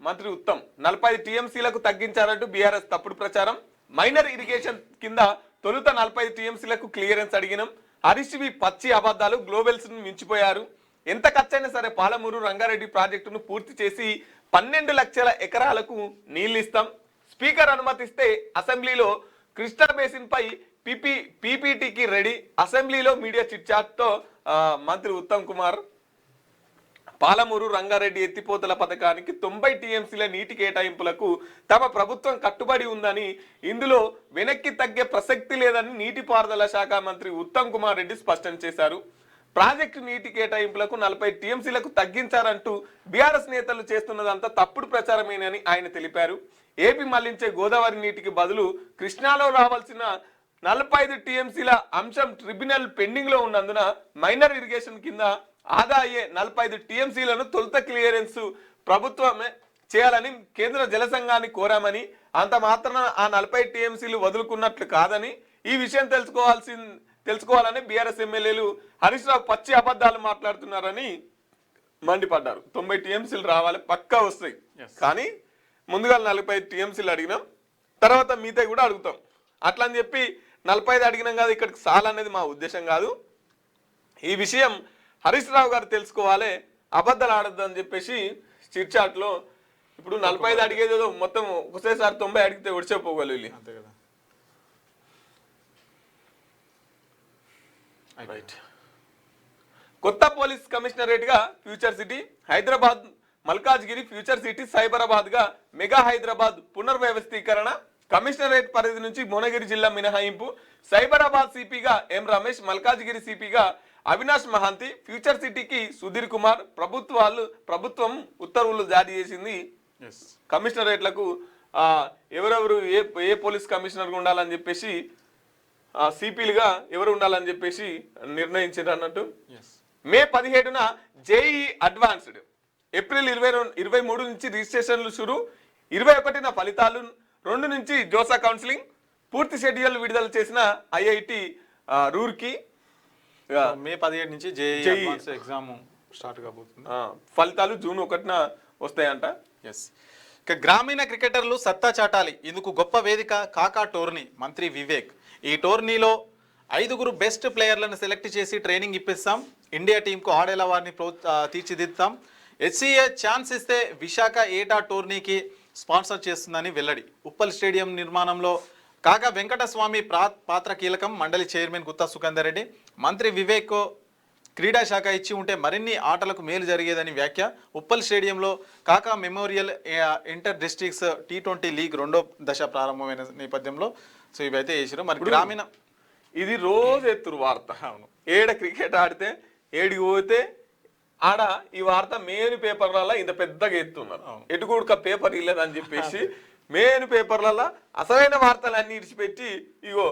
మంత్రి ఉత్తమ్ 45 టీఎంసీలకు తగ్గించారంటూ బీఆర్ఎస్ తప్పుడు ప్రచారం. మైనర్ ఇరిగేషన్ కింద తొలుత 45 టీఎంసీలకు క్లియరెన్స్ అడిగినాం. హరీష్వి పచ్చి అబద్ధాలు, గ్లోబల్స్ ను మించిపోయారు. ఎంత ఖర్చైనా సరే పాలమూరు రంగారెడ్డి ప్రాజెక్టును పూర్తి చేసి 12 లక్షల ఎకరాలకు నీళ్లు ఇస్తాం. స్పీకర్ అనుమతిస్తే అసెంబ్లీలో కృష్ణా బేసిన్ పై పీపీటీకి రెడీ. అసెంబ్లీలో మీడియా చిట్చాట్తో మంత్రి ఉత్తమ్ కుమార్. పాలమూరు రంగారెడ్డి ఎత్తిపోతల పథకానికి 90 టీఎంసీల నీటి కేటాయింపులకు తమ ప్రభుత్వం కట్టుబడి ఉందని, ఇందులో వెనక్కి తగ్గే ప్రసక్తి లేదని నీటిపారుదల శాఖ మంత్రి ఉత్తమ్ కుమార్ రెడ్డి స్పష్టం చేశారు. ప్రాజెక్టు నీటి కేటాయింపులకు 40 టీఎంసీలకు తగ్గించారంటూ బీఆర్ఎస్ నేతలు చేస్తున్నదంతా తప్పుడు ప్రచారమేనని ఆయన తెలిపారు. ఏపీ మళ్లించే గోదావరి నీటికి బదులు కృష్ణాలో రావాల్సిన 45 టీఎంసీల అంశం ట్రిబ్యునల్ పెండింగ్ లో ఉన్నందున మైనర్ ఇరిగేషన్ కింద ఆదా అయ్యే 45 టీఎంసీలను తొలుత క్లియరెన్స్ ప్రభుత్వమే చేయాలని కేంద్ర జల సంఘాన్ని కోరామని, అంత మాత్రాన ఆ 40 టీఎంసీలు వదులుకున్నట్లు కాదని, ఈ విషయం తెలుసుకోవాలని బీఆర్ఎస్ ఎమ్మెల్యేలు హరీష్ రావు పచ్చి అబద్ధాలు మాట్లాడుతున్నారని మండిపడ్డారు. 90 టీఎంసీలు రావాలి, పక్కా వస్తాయి, కానీ ముందుగా 45 టీఎంసీలు అడిగినాం, తర్వాత మిగతా కూడా అడుగుతాం అట్లా అని చెప్పి 45 అడిగినాం కాదు, ఇక్కడికి చాలనేది మా ఉద్దేశం కాదు. ఈ విషయం హరీష్ రావు గారు తెలుసుకోవాలి, అబద్ధాలు ఆడద్దు అని చెప్పేసి చిట్చాట్లో ఇప్పుడు 45 అడిగేదేదో మొత్తం ఒకసారి 90 అడిగితే ఒడిచిపోగలరు. అంతే కదా. రైట్. కొత్త పోలీస్ కమిషనరేట్ గా future city Hyderabad, Malkajgiri future city, Cyberabad గా మెగా హైదరాబాద్ పునర్వ్యవస్థీకరణ. కమిషనరేట్ పరిధి నుంచి భువనగిరి జిల్లా మినహాయింపు. సైబరాబాద్ సిపిగా ఎం రమేష్, మల్కాజిగిరి సిపిగా అవినాష్ మహాంతి, ఫ్యూచర్ సిటీకి సుధీర్ కుమార్. ప్రభుత్వం ఉత్తర్వులు జారీ చేసింది. కమిషనరేట్లకు ఎవరెవరు ఏ పోలీస్ కమిషనర్ ఉండాలని చెప్పేసి సిపిలుగా ఎవరు ఉండాలని చెప్పేసి నిర్ణయించారు అన్నట్టు. మే 17న జేఈ అడ్వాన్స్డ్, ఏప్రిల్ 23 నుంచి రిజిస్ట్రేషన్లు షురు, 21న ఫలితాలు, 2 నుంచి జోసా కౌన్సిలింగ్. పూర్తి షెడ్యూల్ విడుదల చేసిన ఐఐటి రూర్కీ. మే 17 నుంచి జేఈ ఎగ్జామ్ స్టార్ట్ కాబోతుంది. ఫలితాలు జూన్ 1న వస్తాయంట. ఇక గ్రామీణ క్రికెటర్లు సత్తా చాటాలి, ఇందుకు గొప్ప వేదిక కాకా టోర్నీ. మంత్రి వివేక్, ఈ టోర్నీలో 5 బెస్ట్ ప్లేయర్లను సెలెక్ట్ చేసి ట్రైనింగ్ ఇప్పిస్తాం. ఇండియా టీంకు ఆడేలా వారిని తీర్చిదిద్దాం. హెచ్సిఏ ఛాన్స్ ఇస్తే విశాఖ ఏటా టోర్నీకి స్పాన్సర్ చేస్తుందని వెల్లడి. ఉప్పల్ స్టేడియం నిర్మాణంలో కాగా వెంకటస్వామి పాత్ర కీలకం. మండలి చైర్మన్ గుత్తా సుఖేందర్ రెడ్డి. మంత్రి వివేక్ క్రీడా శాఖ ఇచ్చి ఉంటే మరిన్ని ఆటలకు మేలు జరిగేదని వ్యాఖ్య. ఉప్పల్ స్టేడియంలో కాకా memorial inter districts T20 league 2వ దశ ప్రారంభమైన నేపథ్యంలో సో ఇవైతే చేసారు. మరి గ్రామీణ ఇది రోజు ఎత్తురు వార్త. అవును, ఏడ క్రికెట్ ఆడితే ఏడికి పోతే ఆడ ఈ వార్త మెయిన్ పేపర్లలో ఇంత పెద్దగా ఎత్తున్నారు. ఎటుకూడక పేపర్ ఇల్లేదని చెప్పేసి మెయిన్ పేపర్లలో అసలైన వార్తలన్నీ ఇడిచిపెట్టి ఇగో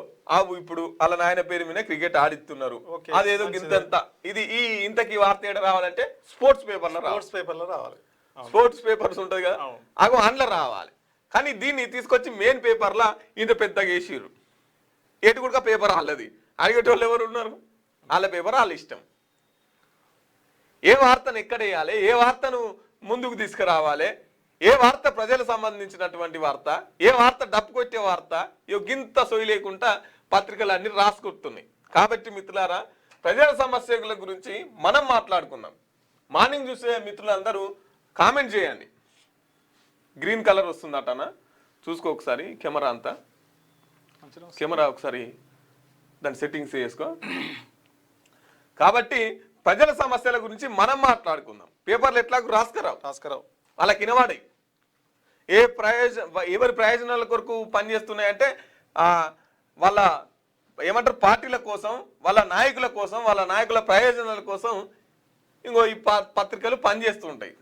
ఇప్పుడు వాళ్ళ నాయన పేరు మీద క్రికెట్ ఆడిస్తున్నారు, అదేదో ఇంతంత. ఇది ఇంతకి వార్త ఏడ రావాలంటే స్పోర్ట్స్ పేపర్లో రావాలి. స్పోర్ట్స్ పేపర్స్ ఉంటది కదా, అగో అందులో రావాలి. కానీ దీన్ని తీసుకొచ్చి మెయిన్ పేపర్లా ఇంత పెద్దగా వేసిర్రు. ఎటుకూడక పేపర్ వాళ్ళది, అడిగేటోళ్ళు ఎవరు ఉన్నారు? వాళ్ళ పేపర్ వాళ్ళ ఇష్టం. ఏ వార్తను ఎక్కడ వేయాలి, ఏ వార్తను ముందుకు తీసుకురావాలి, ఏ వార్త ప్రజలకు సంబంధించినటువంటి వార్త, ఏ వార్త డప్పు కొట్టే వార్త, గింత సొయి లేకుండా పత్రికలు అన్ని రాసుకొస్తున్నాయి. కాబట్టి మిత్రులారా, ప్రజల సమస్యల గురించి మనం మాట్లాడుకుందాం. మార్నింగ్ చూసే మిత్రులందరూ కామెంట్ చేయండి. గ్రీన్ కలర్ వస్తుందటనా చూసుకో ఒకసారి. కెమెరా అంతా కెమెరా ఒకసారి దాని సెట్టింగ్స్ చేసుకో. కాబట్టి ప్రజల సమస్యల గురించి మనం మాట్లాడుకుందాం. పేపర్లు ఎట్లాగూ రాసుకరావు వాళ్ళకి వినవాడాయి. ఎవరి ప్రయోజనాల కొరకు పనిచేస్తున్నాయంటే వాళ్ళ ఏమంటారు పార్టీల కోసం, వాళ్ళ నాయకుల కోసం, వాళ్ళ నాయకుల ప్రయోజనాల కోసం ఇంకో ఈ పత్రికలు పనిచేస్తూ ఉంటాయి.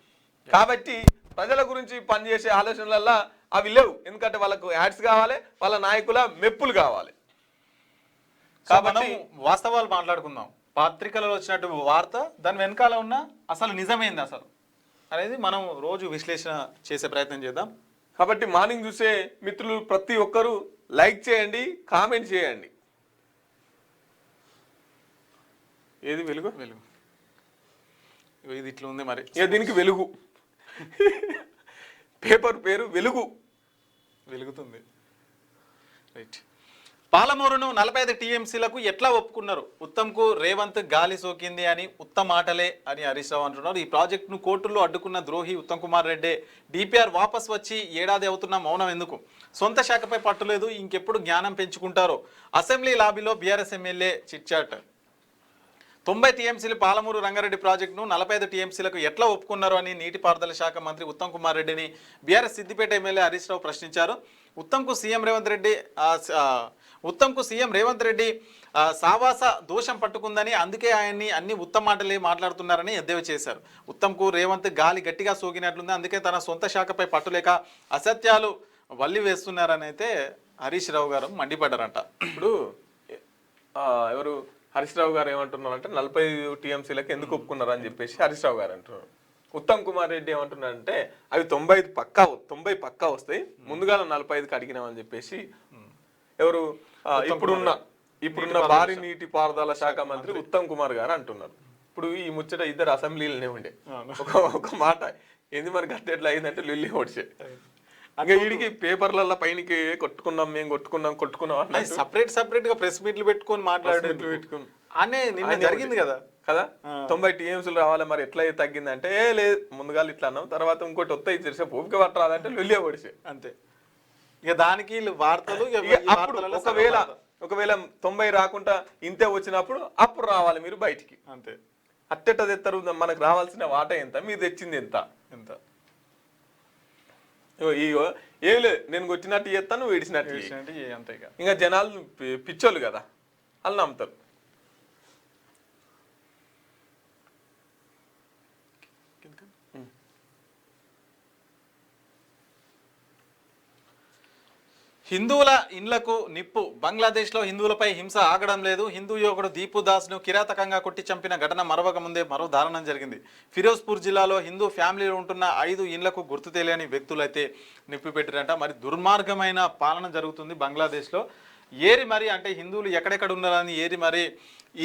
కాబట్టి ప్రజల గురించి పనిచేసే ఆలోచనలల్లా అవి లేవు. ఎందుకంటే వాళ్ళకు యాడ్స్ కావాలి, వాళ్ళ నాయకుల మెప్పులు కావాలి. కాబట్టి వాస్తవాలు మాట్లాడుకుందాం. పత్రికలలో వచ్చినట్టు వార్త, దాని వెనకాల ఉన్న అసలు నిజమేంది అసలు అనేది మనం రోజు విశ్లేషణ చేసే ప్రయత్నం చేద్దాం. కాబట్టి మార్నింగ్ చూసే మిత్రులు ప్రతి ఒక్కరూ లైక్ చేయండి, కామెంట్ చేయండి. ఏది వెలుగు ఇది ఇట్లా ఉంది. మరి దీనికి వెలుగు పేపర్ పేరు వెలుగుతుంది. రైట్. పాలమూరును 45 టీఎంసీలకు ఎట్లా ఒప్పుకున్నారు? ఉత్తమ్కు రేవంత్ గాలి సోకింది అని ఉత్తమ్ ఆటలే అని హరీష్ రావు అంటున్నారు. ఈ ప్రాజెక్టును కోర్టుల్లో అడ్డుకున్న ద్రోహి ఉత్తమ్ కుమార్ రెడ్డి డిపిఆర్ వాపస్ వచ్చి ఏడాది అవుతున్న మౌనం ఎందుకు? సొంత శాఖపై పట్టులేదు, ఇంకెప్పుడు జ్ఞానం పెంచుకుంటారో? అసెంబ్లీ లాబీలో బీఆర్ఎస్ ఎమ్మెల్యే చిట్చాట్. 90 టీఎంసీలు పాలమూరు రంగారెడ్డి ప్రాజెక్టును 45 టీఎంసీలకు ఎట్లా ఒప్పుకున్నారు అని నీటిపారుదల శాఖ మంత్రి ఉత్తమ్ కుమార్ రెడ్డిని బీఆర్ఎస్ సిద్దిపేట ఎమ్మెల్యే హరీష్ రావు ప్రశ్నించారు. ఉత్తమ్కు సీఎం రేవంత్ రెడ్డి సావాస దోషం పట్టుకుందని, అందుకే ఆయన్ని అన్ని ఉత్తమ్ మాటలే మాట్లాడుతున్నారని ఎద్దేవా చేశారు. ఉత్తమ్కు రేవంత్ గాలి గట్టిగా సోకినట్లుంది, అందుకే తన సొంత శాఖపై పట్టులేక అసత్యాలు వల్లి వేస్తున్నారని అయితే హరీష్ రావు గారు మండిపడ్డారంట. ఇప్పుడు ఎవరు హరీష్ రావు గారు ఏమంటున్నారంటే 45 టీఎంసీలకు ఎందుకు ఒప్పుకున్నారు అని చెప్పేసి హరీష్ రావు గారు అంటున్నారు. ఉత్తమ్ కుమార్ రెడ్డి ఏమంటున్నారంటే అవి 90 పక్కా వస్తాయి, ముందుగా 45కి అడిగినామని చెప్పేసి ఎవరు ఇప్పుడున్న భారీ నీటి పారుదల శాఖ మంత్రి ఉత్తమ్ కుమార్ గారు అంటున్నారు. ఇప్పుడు ఈ ముచ్చట ఇద్దరు అసెంబ్లీలోనే ఉండే ఒక మాట ఏంది మరి గత ఎట్లా అయిందంటే లిల్లీ ఓడిచే ఇంకా వీడికి పేపర్లలో పైనకి కొట్టుకున్నాం సపరేట్ గా ప్రెస్ మీట్లు పెట్టుకొని మాట్లాడుకుని అనే నిన్న జరిగింది కదా 90 టీఎంసీలు రావాలి, మరి ఎట్లా తగ్గింది అంటే లేదు ముందుగా ఇట్లా అన్నాం, తర్వాత ఇంకోటి వస్తాయి తెలిసే ఓపిక పట్టరాదంటే లిల్లీ ఓడిచే అంతే. ఇక దానికి వార్తలు ఒకవేళ 90 రాకుండా ఇంతే వచ్చినప్పుడు అప్పుడు రావాలి మీరు బయటికి అంతే. అట్టెట్ట తెస్తారు, మనకు రావాల్సిన వాటా ఎంత, మీరు తెచ్చింది ఎంత. ఇగో ఏం లేదు, నేను కొట్టినట్టు చేస్తాను, నువ్వు ఏడిచినట్టు చెయ్యి. అంటే అంతే ఇక. ఇంకా జనాలు పిచ్చోళ్ళు కదా, వాళ్ళు నమ్ముతారు. హిందువుల ఇండ్లకు నిప్పు. బంగ్లాదేశ్లో హిందువులపై హింస ఆగడం లేదు. హిందూ యువకుడు దీపు దాస్ను కిరాతకంగా కొట్టి చంపిన ఘటన మరవక ముందే మరో దారుణం జరిగింది. ఫిరోజ్పూర్ జిల్లాలో హిందూ ఫ్యామిలీలో ఉంటున్న 5 ఇండ్లకు గుర్తు తెలియని వ్యక్తులైతే నిప్పు పెట్టారంట. మరి దుర్మార్గమైన పాలన జరుగుతుంది బంగ్లాదేశ్లో. ఏరి మరి అంటే హిందువులు ఎక్కడెక్కడ ఉన్నారని ఏరి మరి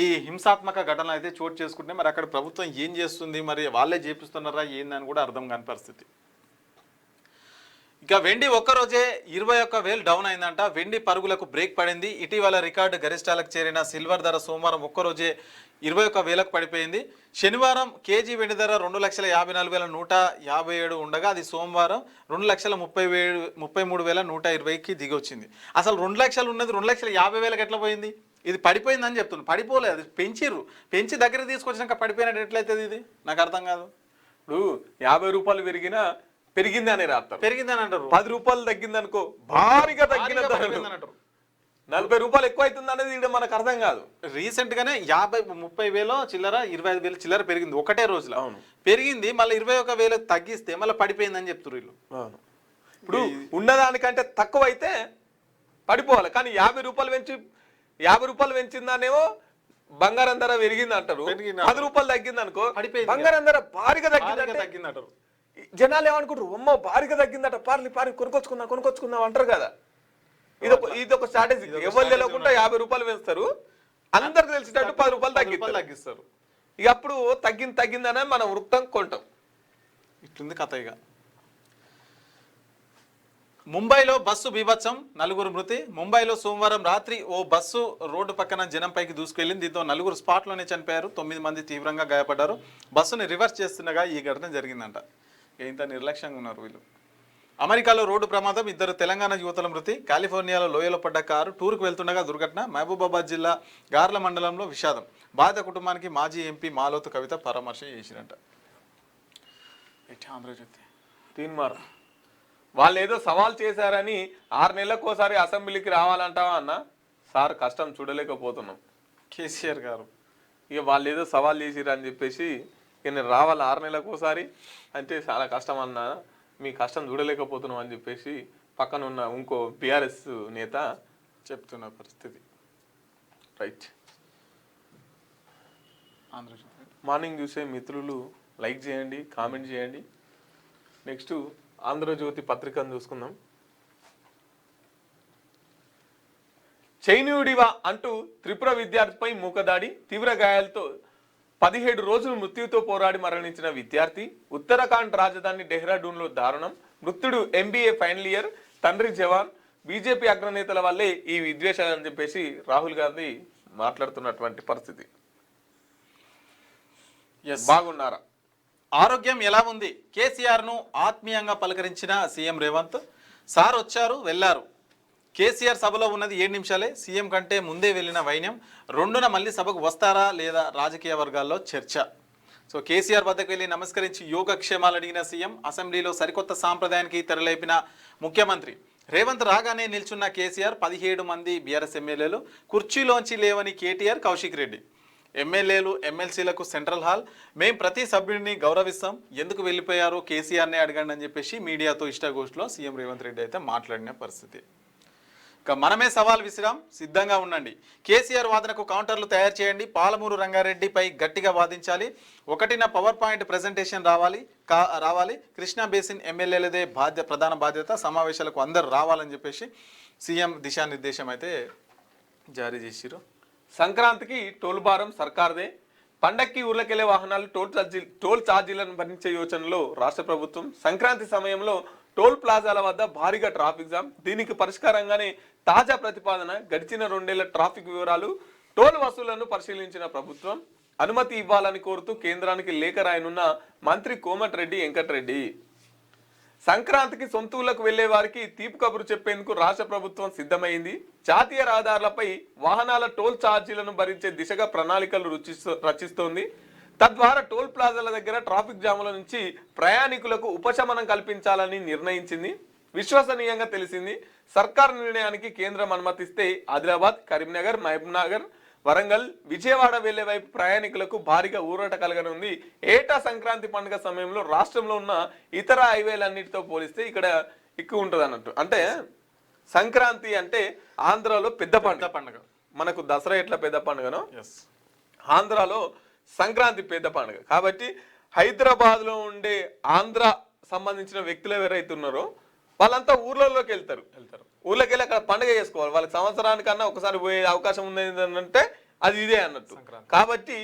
ఈ హింసాత్మక ఘటనలు అయితే చోటు చేసుకుంటే మరి అక్కడ ప్రభుత్వం ఏం చేస్తుంది, మరి వాళ్ళే చేపిస్తున్నారా ఏందని కూడా అర్థం కాని పరిస్థితి. ఇక వెండి ఒక్కరోజే 21,000 డౌన్ అయిందంట. వెండి పరుగులకు బ్రేక్ పడింది. ఇటీవల రికార్డు గరిష్టాలకు చేరిన సిల్వర్ ధర సోమవారం ఒక్కరోజే 21,000కు పడిపోయింది. శనివారం కేజీ వెండి ధర 2,54,157 ఉండగా అది సోమవారం 2,33,120కి దిగి వచ్చింది. అసలు 2 లక్షలు ఉన్నది 2,50,000కి ఎట్లా పోయింది? ఇది పడిపోయిందని చెప్తున్నాను. పడిపోలేదు, అది పెంచి దగ్గర తీసుకొచ్చినాక పడిపోయినట్టు ఎట్లయితుంది? ఇది నాకు అర్థం కాదు. ఇప్పుడు 50 రూపాయలు పెరిగింది అని రాస్తారు, పెరిగిందని అంటారు. 10 రూపాయలు తగ్గింది అనుకో భారీగా తగ్గిన అంటారు. 40 రూపాయలు ఎక్కువ అవుతుంది అనేది ఇక్కడ మనకు అర్థం కాదు. రీసెంట్ గానే 30,000 చిల్లర 25,000 చిల్లర పెరిగింది ఒకటే రోజులో. అవును, పెరిగింది. మళ్ళీ 21,000 తగ్గిస్తే మళ్ళీ పడిపోయిందని చెప్తారు వీళ్ళు. అవును, ఇప్పుడు ఉన్నదానికంటే తక్కువ అయితే పడిపోవాలి. కానీ 50 రూపాయలు పెంచిందానేమో బంగారం ధర పెరిగింది అంటారు. 10 రూపాయలు తగ్గింది అనుకో బంగారం ధర భారీగా తగ్గింది అంటారు. జనాలు ఏమనుకుంటారు, అమ్మో భారీగా తగ్గిందట, పారి కొనుక్కొచ్చుకుందాం అంటారు కదా. ఇదొక స్ట్రాటజీ. ఎవరు తెలియకుండా 50 రూపాయలు పెంచుతారు, అందరికి తెలిసేటట్టు 10 రూపాయలు తగ్గిస్తారు. ఇక అప్పుడు తగ్గిందనే మనం వృత్తం కొంటాం. ఇట్లుంది కథ. ఇక ముంబైలో బస్సు బీభత్సం, 4 మృతి. ముంబైలో సోమవారం రాత్రి ఓ బస్సు రోడ్డు పక్కన జనంపైకి దూసుకెళ్లింది. దీంతో 4 స్పాట్లోనే చనిపోయారు, 9 మంది తీవ్రంగా గాయపడ్డారు. బస్సుని రివర్స్ చేస్తుండగా ఈ ఘటన జరిగిందంట. ఇంత నిర్లక్ష్యంగా ఉన్నారు వీళ్ళు. అమెరికాలో రోడ్డు ప్రమాదం, 2 తెలంగాణ యువతుల మృతి. కాలిఫోర్నియాలో లోయలో పడ్డ కారు టూర్కు వెళ్తుండగా దుర్ఘటన. మహబూబాబాద్ జిల్లా గార్ల మండలంలో విషాదం. బాధిత కుటుంబానికి మాజీ ఎంపీ మాలోతు కవిత పరామర్శ చేసినట్ట. ఆంధ్రజ్యోతి తీన్మార్ వాళ్ళు ఏదో సవాల్ చేశారని 6 నెలలకోసారి అసెంబ్లీకి రావాలంటావా అన్న? సార్ కష్టం చూడలేకపోతున్నాం. కేసీఆర్ గారు ఇక వాళ్ళు ఏదో సవాల్ చేసిరు అని చెప్పేసి ఇక నేను రావాలి 6 నెలలకోసారి అంటే చాలా కష్టం అన్నా, మీ కష్టం చూడలేకపోతున్నాం అని చెప్పేసి పక్కన ఉన్న ఇంకో బీఆర్ఎస్ నేత చెప్తున్న పరిస్థితి. రైట్. ఆంధ్రజ్యోతి మార్నింగ్ చూసే మిత్రులు లైక్ చేయండి, కామెంట్ చేయండి. నెక్స్ట్ ఆంధ్రజ్యోతి పత్రికను చూసుకుందాం. చైనీయుడివా అంటూ త్రిపుర విద్యార్థిపై మూకదాడి, తీవ్ర గాయాలతో 17 రోజులు మృత్యుతో పోరాడి మరణించిన విద్యార్థి. ఉత్తరాఖండ్ రాజధాని డెహ్రాడూన్లో దారుణం. మృతుడు MBA ఫైనల్ ఇయర్, తండ్రి జవాన్. బీజేపీ అగ్రనేతల వల్లే ఈ విద్వేషాలని చెప్పేసి రాహుల్ గాంధీ మాట్లాడుతున్నటువంటి పరిస్థితి. బాగున్నారా? ఆరోగ్యం ఎలా ఉంది? కేసీఆర్ను ఆత్మీయంగా పలకరించిన సీఎం రేవంత్. సార్ వచ్చారు వెళ్ళారు. కేసీఆర్ సభలో ఉన్నది 7 నిమిషాలే. సీఎం కంటే ముందే వెళ్ళిన వైన్యం. 2న మళ్ళీ సభకు వస్తారా లేదా రాజకీయ వర్గాల్లో చర్చ. సో కేసీఆర్ వద్దకు వెళ్ళి నమస్కరించి యోగక్షేమాలు అడిగిన సీఎం. అసెంబ్లీలో సరికొత్త సాంప్రదాయానికి తెరలేపిన ముఖ్యమంత్రి. రేవంత్ రాగానే నిల్చున్న కేసీఆర్. 17 మంది బీఆర్ఎస్ ఎమ్మెల్యేలు. కుర్చీలోంచి లేవని కేటీఆర్, కౌశిక్ రెడ్డి. ఎమ్మెల్యేలు ఎమ్మెల్సీలకు సెంట్రల్ హాల్. మేం ప్రతి సభ్యుడిని గౌరవిస్తాం, ఎందుకు వెళ్ళిపోయారో కేసీఆర్నే అడగండి అని చెప్పేసి మీడియాతో ఇష్టాగోష్ఠిలో సీఎం రేవంత్ రెడ్డి అయితే మాట్లాడిన పరిస్థితి. ఇక మనమే సవాల్ విసిరాం, సిద్ధంగా ఉండండి. కేసీఆర్ వాదనకు కౌంటర్లు తయారు చేయండి. పాలమూరు రంగారెడ్డిపై గట్టిగా వాదించాలి. 1న పవర్ పాయింట్ ప్రెజెంటేషన్ రావాలి. కృష్ణా బేసిన్ ఎమ్మెల్యేలదే ప్రధాన బాధ్యత. సమావేశాలకు అందరు రావాలని చెప్పేసి సీఎం దిశానిర్దేశం అయితే జారీ చేసిరు. సంక్రాంతికి టోల్ భారం సర్కార్దే. పండక్కి ఊర్లకెళ్లే వాహనాలు టోల్ ఛార్జీలను భరించే యోచనలో రాష్ట్ర ప్రభుత్వం. సంక్రాంతి సమయంలో టోల్ ప్లాజాల వద్ద భారీగా ట్రాఫిక్ జామ్. దీనికి పరిష్కారంగానే తాజా ప్రతిపాదన. గడిచిన 2 ఏళ్ల ట్రాఫిక్ వివరాలు, టోల్ వసూళ్లను పరిశీలించిన ప్రభుత్వం. అనుమతి ఇవ్వాలని కోరుతూ కేంద్రానికి లేఖ రాయనున్న మంత్రి కోమటిరెడ్డి వెంకటరెడ్డి. సంక్రాంతికి సొంతూళ్లకు వెళ్లే వారికి తీపి కబురు చెప్పేందుకు రాష్ట్ర ప్రభుత్వం సిద్ధమైంది. జాతీయ రహదారులపై వాహనాల టోల్ ఛార్జీలను భరించే దిశగా ప్రణాళికలు రచిస్తోంది. తద్వారా టోల్ ప్లాజాల దగ్గర ట్రాఫిక్ జాముల నుంచి ప్రయాణికులకు ఉపశమనం కల్పించాలని నిర్ణయించింది. విశ్వసనీయంగా తెలిసింది. సర్కార్ నిర్ణయానికి కేంద్రం అనుమతిస్తే ఆదిలాబాద్, కరీంనగర్, మహబూబ్నగర్, వరంగల్, విజయవాడ వెళ్లే వైపు ప్రయాణికులకు భారీగా ఊరట కలగనుంది. ఏటా సంక్రాంతి పండుగ సమయంలో రాష్ట్రంలో ఉన్న ఇతర హైవేలన్నిటితో పోలిస్తే ఇక్కడ ఎక్కువ ఉంటుంది అన్నట్టు. అంటే సంక్రాంతి అంటే ఆంధ్రాలో పెద్ద పండుగ. మనకు దసరా ఎట్లా పెద్ద పండుగనో ఆంధ్రాలో సంక్రాంతి పెద్ద పండుగ. కాబట్టి హైదరాబాద్లో ఉండే ఆంధ్ర సంబంధించిన వ్యక్తులు ఎవరైతే ఉన్నారో వాళ్ళంతా ఊర్లలోకి వెళ్తారు. ఊర్లోకి వెళ్ళి అక్కడ పండుగ చేసుకోవాలి. వాళ్ళకి సంవత్సరానికన్నా ఒకసారి పోయే అవకాశం ఉంది అంటే అది ఇదే అన్నట్టు. కాబట్టి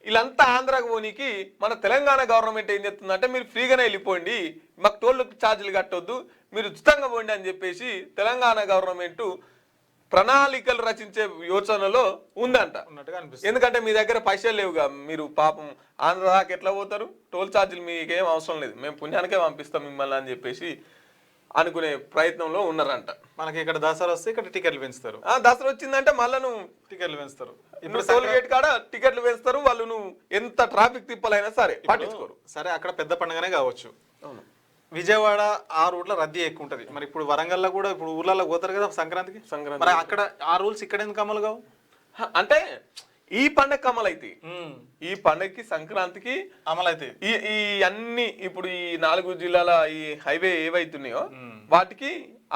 వీళ్ళంతా ఆంధ్రాకు పోనీకి మన తెలంగాణ గవర్నమెంట్ ఏం చెప్తుందంటే మీరు ఫ్రీగానే వెళ్ళిపోండి, మాకు టోల్ ఛార్జీలు కట్టొద్దు, మీరు ఉచితంగా పోండి అని చెప్పేసి తెలంగాణ గవర్నమెంట్ ప్రణాళికలు రచించే యోచనలో ఉందంట. ఎందుకంటే మీ దగ్గర పైసలు లేవుగా, మీరు పాపం ఆంధ్ర దాకా ఎట్లా పోతారు, టోల్ ఛార్జీలు మీకేం అవసరం లేదు, మేము పుణ్యానికే పంపిస్తాం మిమ్మల్ని అని చెప్పేసి అనుకునే ప్రయత్నంలో ఉన్నారంట. మనకి ఇక్కడ దసరా వస్తే ఇక్కడ టికెట్లు పెంచుతారు. దసరా వచ్చిందంటే మళ్ళీ నువ్వు టికెట్లు పెంచుతారు. ఇప్పుడు టోల్ గేట్ కాడ టికెట్లు పెంచుతారు వాళ్ళు. నువ్వు ఎంత ట్రాఫిక్ తిప్పలైనా సరే పట్టించుకోరు. సరే అక్కడ పెద్ద పండుగనే కావచ్చు. విజయవాడ ఆ రూట్ లో రద్దీ ఎక్కువ ఉంటది. మరి ఇప్పుడు వరంగల్లో కూడా ఇప్పుడు ఊర్లలో పోతారు కదా సంక్రాంతికి. మరి అక్కడ ఆ రూల్స్ ఇక్కడ ఎందుకు అమలు కావు? అంటే ఈ పండగ అమలు అయితే, ఈ పండగకి సంక్రాంతికి అమలు అయితే ఈ అన్ని ఇప్పుడు ఈ 4 జిల్లాల ఈ హైవే ఏవైతున్నాయో వాటికి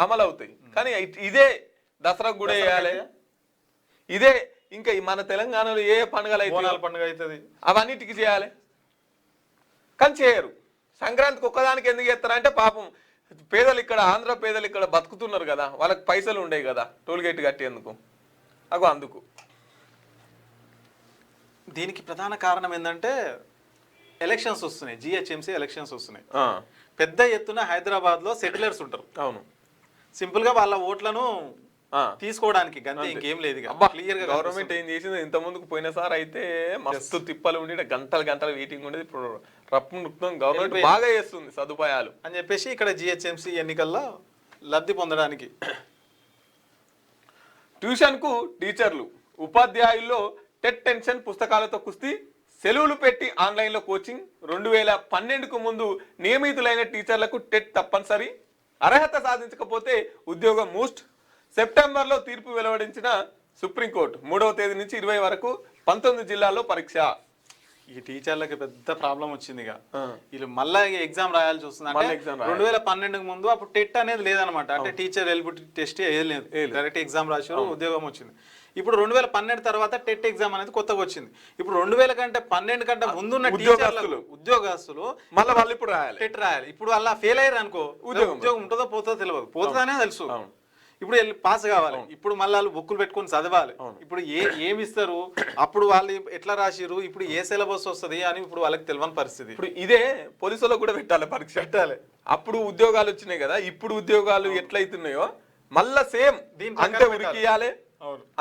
అమలు అవుతాయి. కానీ ఇదే దసరా కూడా వేయాలి, ఇదే ఇంకా మన తెలంగాణలో ఏ పండుగలు అయితే పండుగ అవుతుంది అవన్నిటికి చేయాలి. కానీ చేయరు. సంక్రాంతికి ఒక్కదానికి ఎందుకు చేస్తారంటే పాపం పేదలు ఇక్కడ ఆంధ్ర పేదలు ఇక్కడ బతుకుతున్నారు కదా, వాళ్ళకి పైసలు ఉండేవి కదా టోల్ గేట్ కట్టేందుకు. అందుకు దీనికి ప్రధాన కారణం ఏంటంటే ఎలక్షన్స్ వస్తున్నాయి, జిహెచ్ఎంసీ ఎలక్షన్స్ వస్తున్నాయి. పెద్ద ఎత్తున హైదరాబాద్ లో సెటిలర్స్ ఉంటారు. అవును, సింపుల్ గా వాళ్ళ ఓట్లను తీసుకోవడానికి గంతే, ఇంకేం లేదు. క్లియర్ గా గవర్నమెంట్ ఏం చేసింది, ఇంత ముందుకు పోయిన సార్ అయితే మస్తు తిప్పలు ఉండి గంటలు వెయిటింగ్ ఉండేది. ఇప్పుడు గవర్నమెంట్ బాగా చేస్తుంది సదుపాయాలు అని చెప్పేసి ఇక్కడ జిహెచ్ఎంసీ ఎన్నికల్లో లబ్ధి పొందడానికి. ట్యూషన్ కు టీచర్లు, ఉపాధ్యాయుల్లో టెట్ టెన్షన్, పుస్తకాలతో కుస్తీ, సెలవులు పెట్టి ఆన్లైన్లో కోచింగ్. 2012కు ముందు నియమితులైన టీచర్లకు టెట్ తప్పనిసరి, అర్హత సాధించకపోతే ఉద్యోగం మూస్ట్. సెప్టెంబర్లో తీర్పు వెలువడించిన సుప్రీంకోర్టు. 3వ తేదీ నుంచి 20 వరకు 19 జిల్లాల్లో పరీక్ష. ఈ టీచర్లకి పెద్ద ప్రాబ్లం వచ్చింది. వీళ్ళు మళ్ళీ ఎగ్జామ్ రాయాల్సి వస్తుంది. అంటే 2012కు ముందు అప్పుడు టెట్ అనేది లేదనమాట. అంటే టీచర్ ఎలిజిబిలిటీ టెస్ట్ లేదు, డైరెక్ట్ ఎగ్జామ్ రాశారు, ఉద్యోగం వచ్చింది. ఇప్పుడు 2012 తర్వాత టెట్ ఎగ్జామ్ అనేది కొత్తగా వచ్చింది. ఇప్పుడు 2012 కంటే ముందున్న ఉద్యోగస్తులు మళ్ళీ వాళ్ళు ఇప్పుడు టెట్ రాయాలి. ఇప్పుడు అలా ఫెయిల్ అయ్యారు అనుకో, ఉద్యోగం ఉంటుందో పోతుందో తెలియదు, పోతుందనే తెలుసు. ఇప్పుడు వెళ్ళి పాస్ కావాలి. ఇప్పుడు మళ్ళీ వాళ్ళు బుక్కులు పెట్టుకొని చదవాలి. ఇప్పుడు ఏమి ఇస్తారు, అప్పుడు వాళ్ళు ఎట్లా రాసిరు, ఇప్పుడు ఏ సిలబస్ వస్తుంది అని ఇప్పుడు వాళ్ళకి తెలియని పరిస్థితి. ఇప్పుడు ఇదే పోలీసులో కూడా పెట్టాలి, పరీక్ష పెట్టాలి. అప్పుడు ఉద్యోగాలు వచ్చినాయి కదా, ఇప్పుడు ఉద్యోగాలు ఎట్లయితున్నాయో మళ్ళా సేమ్ అంతే ఉరికియాలి,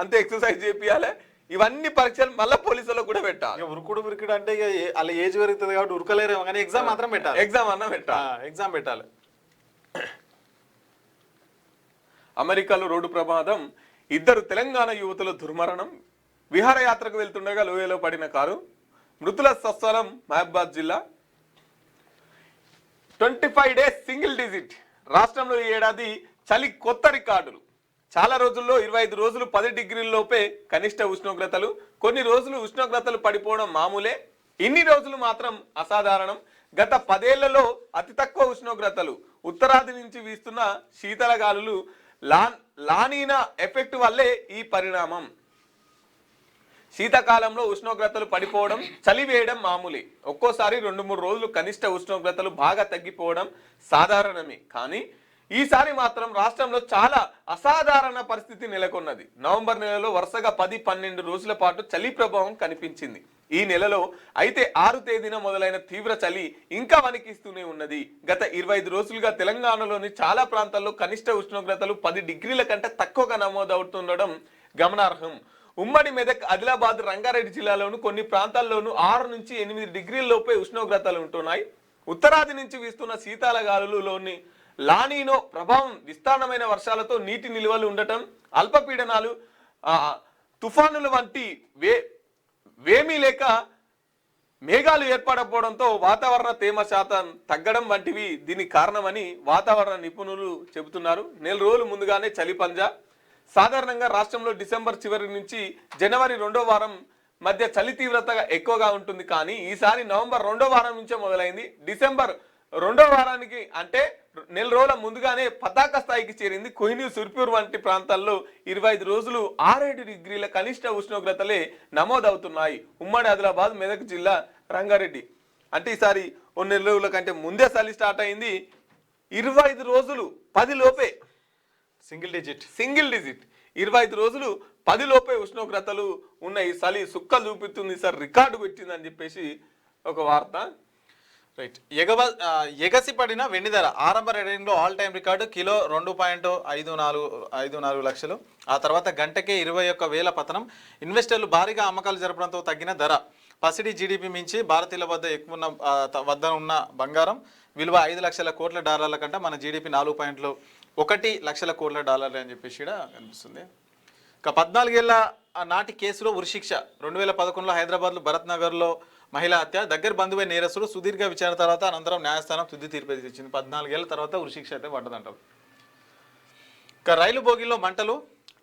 అంతే ఎక్సర్సైజ్ చేపియాలి. ఇవన్నీ పరీక్షలు మళ్ళీ పోలీసులో కూడా పెట్టాలి. ఉరుకుడు అంటే వాళ్ళ ఏజ్ పెరుగుతుంది కాబట్టి ఉరకలేరేమో, కానీ ఎగ్జామ్ మాత్రం పెట్టాలి. ఎగ్జామ్ పెట్టాలి. అమెరికాలో రోడ్డు ప్రమాదం, 2 తెలంగాణ యువతుల దుర్మరణం. విహారయాత్రకు వెళ్తుండగా లోయలో పడిన కారు. మృతుల స్వస్థలం మహబూబాద్ జిల్లా. 25 డేస్ సింగిల్ డిజిట్. రాష్ట్రంలో ఈ ఏడాది చలి కొత్త రికార్డులు. చాలా రోజుల్లో 25 రోజులు 10 డిగ్రీల లోపే కనిష్ట ఉష్ణోగ్రతలు. కొన్ని రోజులు ఉష్ణోగ్రతలు పడిపోవడం మామూలే, ఇన్ని రోజులు మాత్రం అసాధారణం. గత 10 ఏళ్లలో అతి తక్కువ ఉష్ణోగ్రతలు. ఉత్తరాది నుంచి వీస్తున్న శీతల గాలులు, లానీనా ఎఫెక్ట్ వల్లే ఈ పరిణామం. శీతాకాలంలో ఉష్ణోగ్రతలు పడిపోవడం, చలి వేయడం మామూలే. ఒక్కోసారి 2-3 రోజులు కనిష్ట ఉష్ణోగ్రతలు బాగా తగ్గిపోవడం సాధారణమే. కానీ ఈసారి మాత్రం రాష్ట్రంలో చాలా అసాధారణ పరిస్థితి నెలకొన్నది. నవంబర్ నెలలో వరుసగా 10-12 రోజుల పాటు చలి ప్రభావం కనిపించింది. ఈ నెలలో అయితే 6వ తేదీన మొదలైన తీవ్ర చలి ఇంకా వణికిస్తూనే ఉన్నది. గత 25 రోజులుగా తెలంగాణలోని చాలా ప్రాంతాల్లో కనిష్ట ఉష్ణోగ్రతలు 10 డిగ్రీల కంటే తక్కువగా నమోదవుతుండడం గమనార్హం. ఉమ్మడి మెదక్, ఆదిలాబాద్, రంగారెడ్డి జిల్లాలోను కొన్ని ప్రాంతాల్లోనూ 6 నుంచి 8 డిగ్రీల లోపే ఉష్ణోగ్రతలు ఉంటున్నాయి. ఉత్తరాది నుంచి వీస్తున్న శీతాల గాలులలోని లానీనో ప్రభావం, విస్తారమైన వర్షాలతో నీటి నిల్వలు ఉండటం, అల్పపీడనాలు, తుఫానుల వంటి వేమీ లేక మేఘాలు ఏర్పడకపోవడంతో వాతావరణ తేమ శాతం తగ్గడం వంటివి దీనికి కారణమని వాతావరణ నిపుణులు చెబుతున్నారు. నెల రోజులు ముందుగానే చలి పంజా. సాధారణంగా రాష్ట్రంలో డిసెంబర్ చివరి నుంచి జనవరి 2వ వారం మధ్య చలి తీవ్రత ఎక్కువగా ఉంటుంది. కానీ ఈసారి నవంబర్ 2వ వారం నుంచే మొదలైంది. డిసెంబర్ 2వ వారానికి అంటే నెల రోజుల ముందుగానే పతాక స్థాయికి చేరింది. కోహినూర్, సుర్పూర్ వంటి ప్రాంతాల్లో 25 రోజులు 6-7 డిగ్రీల కనిష్ట ఉష్ణోగ్రతలే నమోదవుతున్నాయి. ఉమ్మడి ఆదిలాబాద్, మెదక్ జిల్లా, రంగారెడ్డి అంటే ఈసారి 2 నెల రోజుల కంటే ముందే చలి స్టార్ట్ అయింది. 25 రోజులు 10 లోపే సింగిల్ డిజిట్ 25 రోజులు 10 లోపే ఉష్ణోగ్రతలు ఉన్న ఈ చలి సుక్కలు చూపిస్తుంది సార్, రికార్డు పెట్టిందని చెప్పేసి ఒక వార్త. రైట్. ఎగసి పడిన వెండి ధర ఆరంభ రేటింగ్లో ఆల్ టైమ్ రికార్డు కిలో 2.54 లక్షలు. ఆ తర్వాత గంటకే 21,000 పతనం. ఇన్వెస్టర్లు భారీగా అమ్మకాలు జరపడంతో తగ్గిన ధర. పసిడి జీడిపి మించి భారతీయుల వద్ద ఉన్న బంగారం విలువ 5 లక్షల కోట్ల డాలర్ల కంటే మన జీడిపి 4.1 లక్షల కోట్ల డాలర్లు అని చెప్పేసి కూడా కనిపిస్తుంది. ఇక 14 ఏళ్ల నాటి కేసులో ఉరిశిక్ష. 2011లో హైదరాబాద్లో భరత్ నగర్లో మహిళా హత్య. దగ్గర బంధువే నేరస్తుడు. సుదీర్ఘ విచారణ తర్వాత అనంతరం న్యాయస్థానం తుది తీర్పు ఇచ్చింది. 14 ఏళ్ల తర్వాత ఉరిశిక్ష అయితే పడ్డదంటారు. ఇక రైలు బోగిలో మంటలు.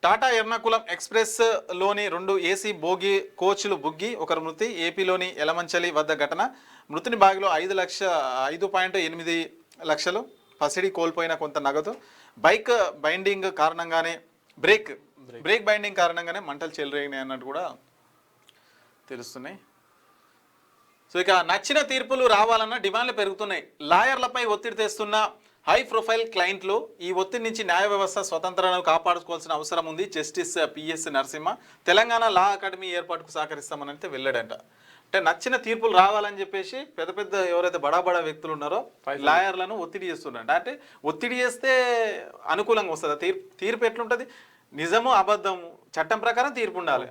టాటా ఎర్నాకులం ఎక్స్ప్రెస్ లోని 2 ఏసీ బోగి కోచ్లు బుగ్గి, ఒకరు మృతి. ఏపీలోని ఎలమంచలి వద్ద ఘటన. మృతుని బాగిలో 5.8 లక్షలు. పసిడి కోల్పోయిన కొంత నగదు. బైక్ బైండింగ్ కారణంగానే బ్రేక్ బైండింగ్ కారణంగానే మంటలు చెలరేగినాయి అన్నట్టు కూడా తెలుస్తున్నాయి. సో ఇక నచ్చిన తీర్పులు రావాలన్న డిమాండ్లు పెరుగుతున్నాయి. లాయర్లపై ఒత్తిడి తెస్తున్న హై ప్రొఫైల్ క్లయింట్లు. ఈ ఒత్తిడి నుంచి న్యాయ వ్యవస్థ స్వతంత్రాలను కాపాడుకోవాల్సిన అవసరం ఉంది. జస్టిస్ పిఎస్ నరసింహ తెలంగాణ లా అకాడమీ ఏర్పాటుకు సహకరిస్తామని అయితే వెళ్ళాడంట. అంటే నచ్చిన తీర్పులు రావాలని చెప్పేసి పెద్ద పెద్ద ఎవరైతే బడా వ్యక్తులు ఉన్నారో లాయర్లను ఒత్తిడి చేస్తున్నారంట. అంటే ఒత్తిడి చేస్తే అనుకూలంగా వస్తుంది తీర్పు ఎట్లుంటుంది? నిజము అబద్ధము చట్టం ప్రకారం తీర్పు ఉండాలి.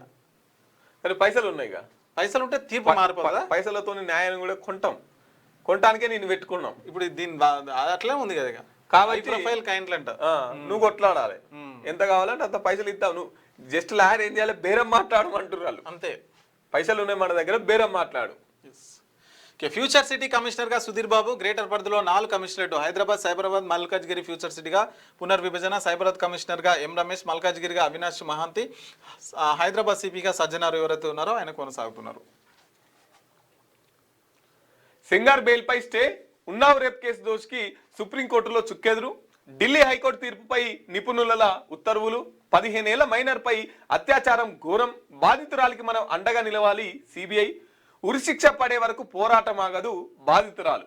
కానీ పైసలు ఉన్నాయిగా, పైసలు ఉంటే తీర్పు మారిపోదా? పైసలతో న్యాయం కూడా కొనటానికే నేను పెట్టుకున్నాం. ఇప్పుడు దీని అట్లే ఉంది కదా. కాబట్టి ప్రొఫైల్ క్లయింట్లు అంట నువ్వు కొట్లాడాలి, ఎంత కావాలంటే అంత పైసలు ఇస్తావు. నువ్వు జస్ట్ లాయర్ ఏం చేయాలి? బేరం మాట్లాడమంటున్నారు అంతే. పైసలు ఉన్నాయి మన దగ్గర, బేరం మాట్లాడు. ఫ్యూచర్ సిటీ కమిషనర్ గా సుధీర్ బాబు. గ్రేటర్ పరిధిలో 4 కమిషనరేట్. హైదరాబాద్, సైబరాబాద్, మల్కాజ్గిరి ఫ్యూచర్ సిటీగా పునర్విభజన. సైబరాబాద్ కమిషనర్ గా ఎం రమేష్, మల్కాజ్గిరిగా అవినాష్ మహాంతి, హైదరాబాద్ సిపిగా సజ్జనారు ఎవరైతే ఉన్నారో ఆయన కొనసాగుతున్నారు. సింగార్ బెయిల్ పై స్టే. ఉన్నావ్ రేప్ కేసు దోషికి సుప్రీంకోర్టులో చుక్కెదురు. ఢిల్లీ హైకోర్టు తీర్పుపై నిపుణుల ఉత్తర్వులు. 15 ఏళ్ల మైనర్ పై అత్యాచారం ఘోరం. బాధితురాలికి మనం అండగా నిలవాలి. సిబిఐ. ఉరిశిక్ష పడే వరకు పోరాటం ఆగదు బాధితురాలు.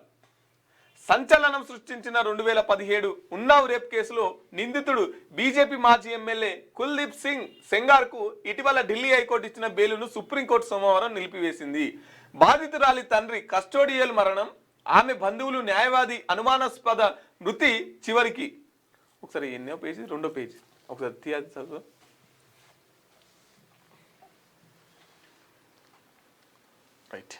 సంచలనం సృష్టించిన 2017 ఉన్నావ్ రేప్ కేసులో నిందితుడు బీజేపీ మాజీ ఎమ్మెల్యే కుల్దీప్ సింగ్ సెంగార్ కు ఇటీవల ఢిల్లీ హైకోర్టు ఇచ్చిన బెయిలును సుప్రీంకోర్టు సోమవారం నిలిపివేసింది. బాధితురాలి తండ్రి కస్టోడియల్ మరణం, ఆమె బంధువులు, న్యాయవాది అనుమానాస్పద మృతి. చివరికి ఒకసారి ఎన్నో పేజీ, 2వ పేజీ ఒకసారి తీయాలి చదువు. రైట్.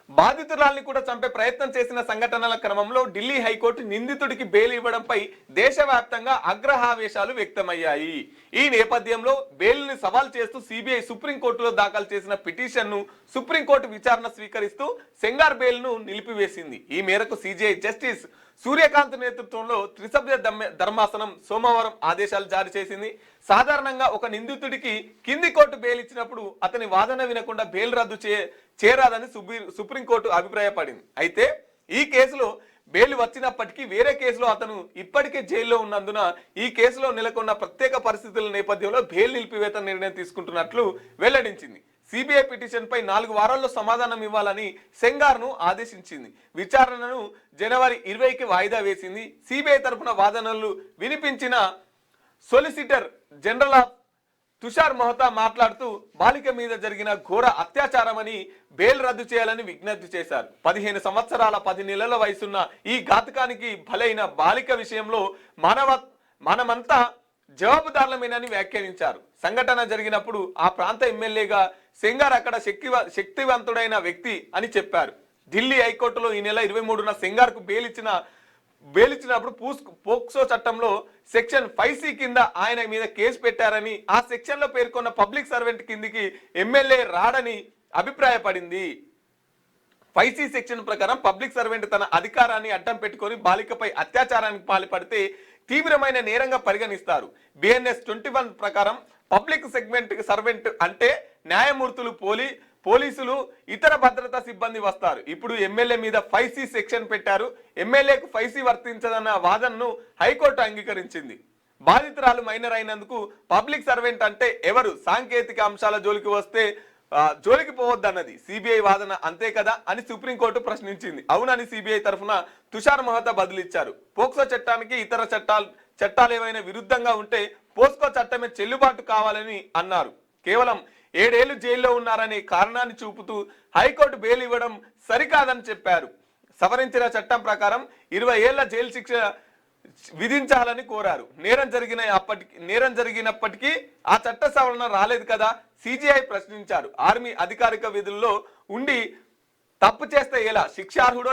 బాధితురాల్ని కూడా చంపే ప్రయత్నం చేసిన సంఘటనల క్రమంలో ఢిల్లీ హైకోర్టు నిందితుడికి బెయిల్ ఇవ్వడంపై దేశవ్యాప్తంగా ఆగ్రహావేశాలు వ్యక్తమయ్యాయి. ఈ నేపథ్యంలో బెయిల్ని సవాల్ చేస్తూ సిబిఐ సుప్రీంకోర్టులో దాఖలు చేసిన పిటిషన్ను సుప్రీంకోర్టు విచారణ స్వీకరిస్తూ సెంగార్ బెయిల్ను నిలిపివేసింది. ఈ మేరకు సిజేఐ జస్టిస్ సూర్యకాంత్ నేతృత్వంలో త్రిసభ్య ధర్మాసనం సోమవారం ఆదేశాలు జారీ చేసింది. సాధారణంగా ఒక నిందితుడికి కింది కోర్టు బెయిల్ ఇచ్చినప్పుడు అతని వాదన వినకుండా బెయిల్ రద్దు చేరాదని సుప్రీంకోర్టు అభిప్రాయపడింది. అయితే ఈ కేసులో బెయిల్ వచ్చినప్పటికీ వేరే కేసులో అతను ఇప్పటికే జైల్లో ఉన్నందున ఈ కేసులో నెలకొన్న ప్రత్యేక పరిస్థితుల నేపథ్యంలో బెయిల్ నిలిపివేత నిర్ణయం తీసుకుంటున్నట్లు వెల్లడించింది. సిబిఐ పిటిషన్ పై 4 వారాల్లో సమాధానం ఇవ్వాలని సెంగార్ను ఆదేశించింది. విచారణను జనవరి 20కి వాయిదా వేసింది. సిబిఐ తరఫున వాదనలు వినిపించిన solicitor general of Tushar Mehta మాట్లాడుతూ బాలిక మీద జరిగిన ఘోర అత్యాచారమని బెయిల్ రద్దు చేయాలని విజ్ఞప్తి చేశారు. 15 సంవత్సరాల 10 నెలల వయసున్న ఈ ఘాతకానికి బలైన బాలిక విషయంలో మనమంతా జవాబుదారులమేనని వ్యాఖ్యానించారు. సంఘటన జరిగినప్పుడు ఆ ప్రాంత ఎమ్మెల్యేగా సెంగార్ అక్కడ శక్తివంతుడైన వ్యక్తి అని చెప్పారు. ఢిల్లీ హైకోర్టులో ఈ నెల 23న సెంగార్ కు బెయిల్ ఇచ్చినప్పుడు పోక్సో చట్టంలో సెక్షన్ 5C కింద ఆయన మీద కేసు పెట్టారని, ఆ సెక్షన్ లో పేర్కొన్న పబ్లిక్ సర్వెంట్ కిందికి ఎమ్మెల్యే రాడని అభిప్రాయపడింది. 5C సెక్షన్ ప్రకారం పబ్లిక్ సర్వెంట్ తన అధికారాన్ని అడ్డం పెట్టుకొని బాలికపై అత్యాచారానికి పాల్పడితే తీవ్రమైన నేరంగా పరిగణిస్తారు. BNS 21 ప్రకారం పబ్లిక్ సర్వెంట్ అంటే న్యాయమూర్తులు, పోలీసులు, ఇతర భద్రతా సిబ్బంది వస్తారు. ఇప్పుడు ఎమ్మెల్యే మీద 5C సెక్షన్ పెట్టారు. ఎమ్మెల్యేకు 5C వర్తించదన్న వాదనను హైకోర్టు అంగీకరించింది. బాధితురాలు మైనర్ అయినందుకు పబ్లిక్ సర్వెంట్ అంటే ఎవరు, సాంకేతిక అంశాల జోలికి వస్తే జోలికి పోవద్దన్నది సిబిఐ వాదన, అంతే కదా అని సుప్రీంకోర్టు ప్రశ్నించింది. అవునని సిబిఐ తరఫున తుషార్ మహతా బదులిచ్చారు. పోక్సో చట్టానికి ఇతర చట్టాలు ఏమైనా విరుద్ధంగా ఉంటే పోస్కో చట్టమే చెల్లుబాటు కావాలని అన్నారు. కేవలం 7 ఏళ్లు జైల్లో ఉన్నారనే కారణాన్ని చూపుతూ హైకోర్టు బెయిల్ ఇవ్వడం సరికాదని చెప్పారు. సవరించిన చట్టం ప్రకారం 20 ఏళ్ల జైలు శిక్ష విధించాలని కోరారు. నేరం జరిగినప్పటికీ ఆ చట్ట సవరణ రాలేదు కదా, సిజిఐ ప్రశ్నించారు. ఆర్మీ అధికారిక విధుల్లో ఉండి తప్పు చేస్తే ఎలా, శిక్షార్హుడు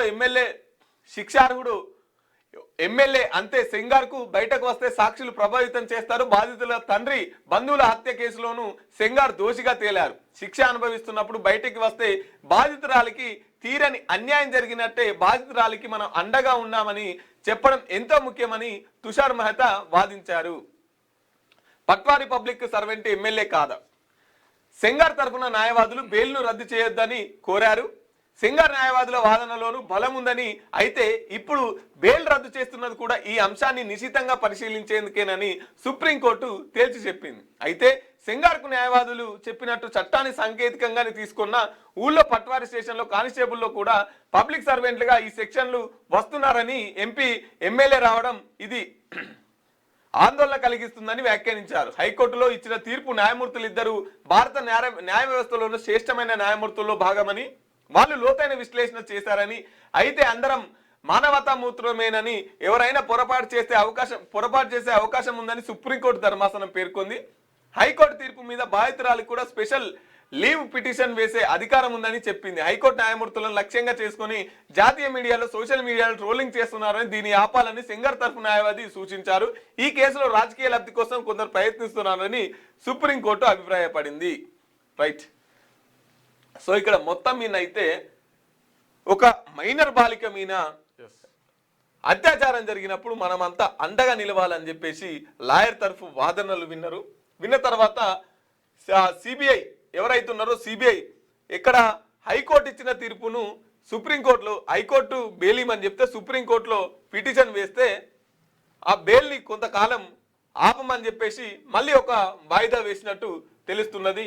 ఎమ్మెల్యే అంతే. సెంగార్ కు బయటకు వస్తే సాక్షులు ప్రభావితం చేస్తారు. బాధితుల తండ్రి బంధువుల హత్య కేసులోనూ సెంగార్ దోషిగా తేలారు. శిక్ష అనుభవిస్తున్నప్పుడు బయటికి వస్తే బాధితురాలికి తీరని అన్యాయం జరిగినట్టే. బాధితురాలికి మనం అండగా ఉన్నామని చెప్పడం ఎంతో ముఖ్యమని తుషార్ మెహతా వాదించారు. పట్వారీ పబ్లిక్ సర్వెంట్ ఎమ్మెల్యే కాదా? సెంగార్ తరఫున న్యాయవాదులు బెయిల్ను రద్దు చేయొద్దని కోరారు. సెంగార్ న్యాయవాదుల వాదనలోనూ బలం ఉందని, అయితే ఇప్పుడు బెయిల్ రద్దు చేస్తున్నది కూడా ఈ అంశాన్ని నిశితంగా పరిశీలించేందుకేనని సుప్రీంకోర్టు తేల్చి చెప్పింది. అయితే సెంగార్కు న్యాయవాదులు చెప్పినట్టు చట్టాన్ని సాంకేతికంగానే తీసుకున్న ఊళ్ళో పట్వారీ స్టేషన్లో కానిస్టేబుల్లో కూడా పబ్లిక్ సర్వెంట్లుగా ఈ సెక్షన్లు వస్తున్నారని ఎమ్మెల్యే రావడం ఇది ఆందోళన కలిగిస్తుందని వ్యాఖ్యానించారు. హైకోర్టులో ఇచ్చిన తీర్పు న్యాయమూర్తులు ఇద్దరు భారత న్యాయ వ్యవస్థలోని శ్రేష్టమైన న్యాయమూర్తుల్లో భాగమని, వాళ్ళు లోతైన విశ్లేషణ చేశారని, అయితే అందరం మానవతామూత్రమేనని, ఎవరైనా పొరపాటు చేసే అవకాశం ఉందని సుప్రీంకోర్టు ధర్మాసనం పేర్కొంది. హైకోర్టు తీర్పు మీద బాధితురాలకు కూడా స్పెషల్ లీవ్ పిటిషన్ వేసే అధికారం ఉందని చెప్పింది. హైకోర్టు న్యాయమూర్తులను లక్ష్యంగా చేసుకుని జాతీయ మీడియాలో, సోషల్ మీడియాలో ట్రోలింగ్ చేస్తున్నారని, దీన్ని ఆపాలని సెంగార్ తరఫు న్యాయవాది సూచించారు. ఈ కేసులో రాజకీయ లబ్ధి కోసం కొందరు ప్రయత్నిస్తున్నారని సుప్రీంకోర్టు అభిప్రాయపడింది. రైట్. సో ఇక్కడ మొత్తం మీద అయితే ఒక మైనర్ బాలిక మీద అత్యాచారం జరిగినప్పుడు మనమంతా అండగా నిలవాలని చెప్పేసి లాయర్ తరఫు వాదనలు విన్న తర్వాత సిబిఐ ఎవరైతే ఉన్నారో సిబిఐ ఎక్కడ హైకోర్టు ఇచ్చిన తీర్పును సుప్రీంకోర్టులో, హైకోర్టు బెయిల్ ఇవ్వమని చెప్తే సుప్రీంకోర్టులో పిటిషన్ వేస్తే ఆ బెయిల్ని కొంతకాలం ఆపమని చెప్పేసి మళ్ళీ ఒక వాయిదా వేసినట్టు తెలుస్తున్నది.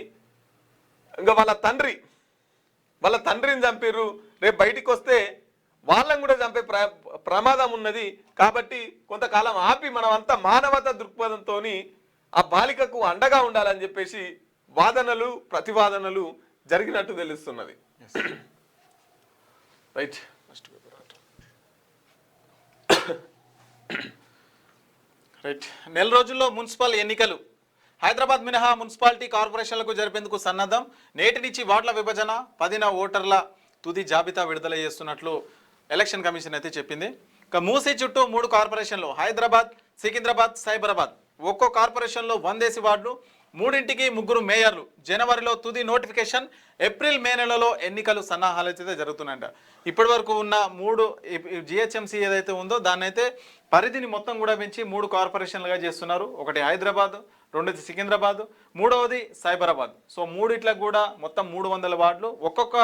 ఇంకా వాళ్ళ తండ్రిని చంపారు, రేపు బయటికి వస్తే వాళ్ళని కూడా చంపే ప్రమాదం ఉన్నది కాబట్టి కొంతకాలం ఆపి మనమంతా మానవతా దృక్పథంతో ఆ బాలికకు అండగా ఉండాలని చెప్పేసి వాదనలు, ప్రతివాదనలు జరిగినట్టు తెలుస్తున్నది. రైట్. రైట్. నెల రోజుల్లో మున్సిపల్ ఎన్నికలు. హైదరాబాద్ మినహా మున్సిపాలిటీ కార్పొరేషన్లకు జరిపేందుకు సన్నద్ధం. నేటి నుంచి వార్డుల విభజన, 10న ఓటర్ల తుది జాబితా విడుదల చేస్తున్నట్లు ఎలక్షన్ కమిషన్ అయితే చెప్పింది. ఇక మూసీ చుట్టూ 3 కార్పొరేషన్లు, హైదరాబాద్, సికింద్రాబాద్, సైబరాబాద్. ఒక్కో కార్పొరేషన్లో 100 వార్డులు, 3ంటికి 3 మేయర్లు. జనవరిలో తుది నోటిఫికేషన్, ఏప్రిల్ మే నెలలో ఎన్నికలు సన్నాహాలు అయితే జరుగుతున్నాయంట. ఇప్పటి వరకు ఉన్న 3 జిహెచ్ఎంసీ ఏదైతే ఉందో దాన్ని అయితే పరిధిని మొత్తం కూడా పెంచి 3 కార్పొరేషన్లుగా చేస్తున్నారు. ఒకటి హైదరాబాద్, 2ది సికింద్రాబాద్, 3వది సైబరాబాద్. సో 3 కూడా మొత్తం 300 వార్డులు. ఒక్కొక్క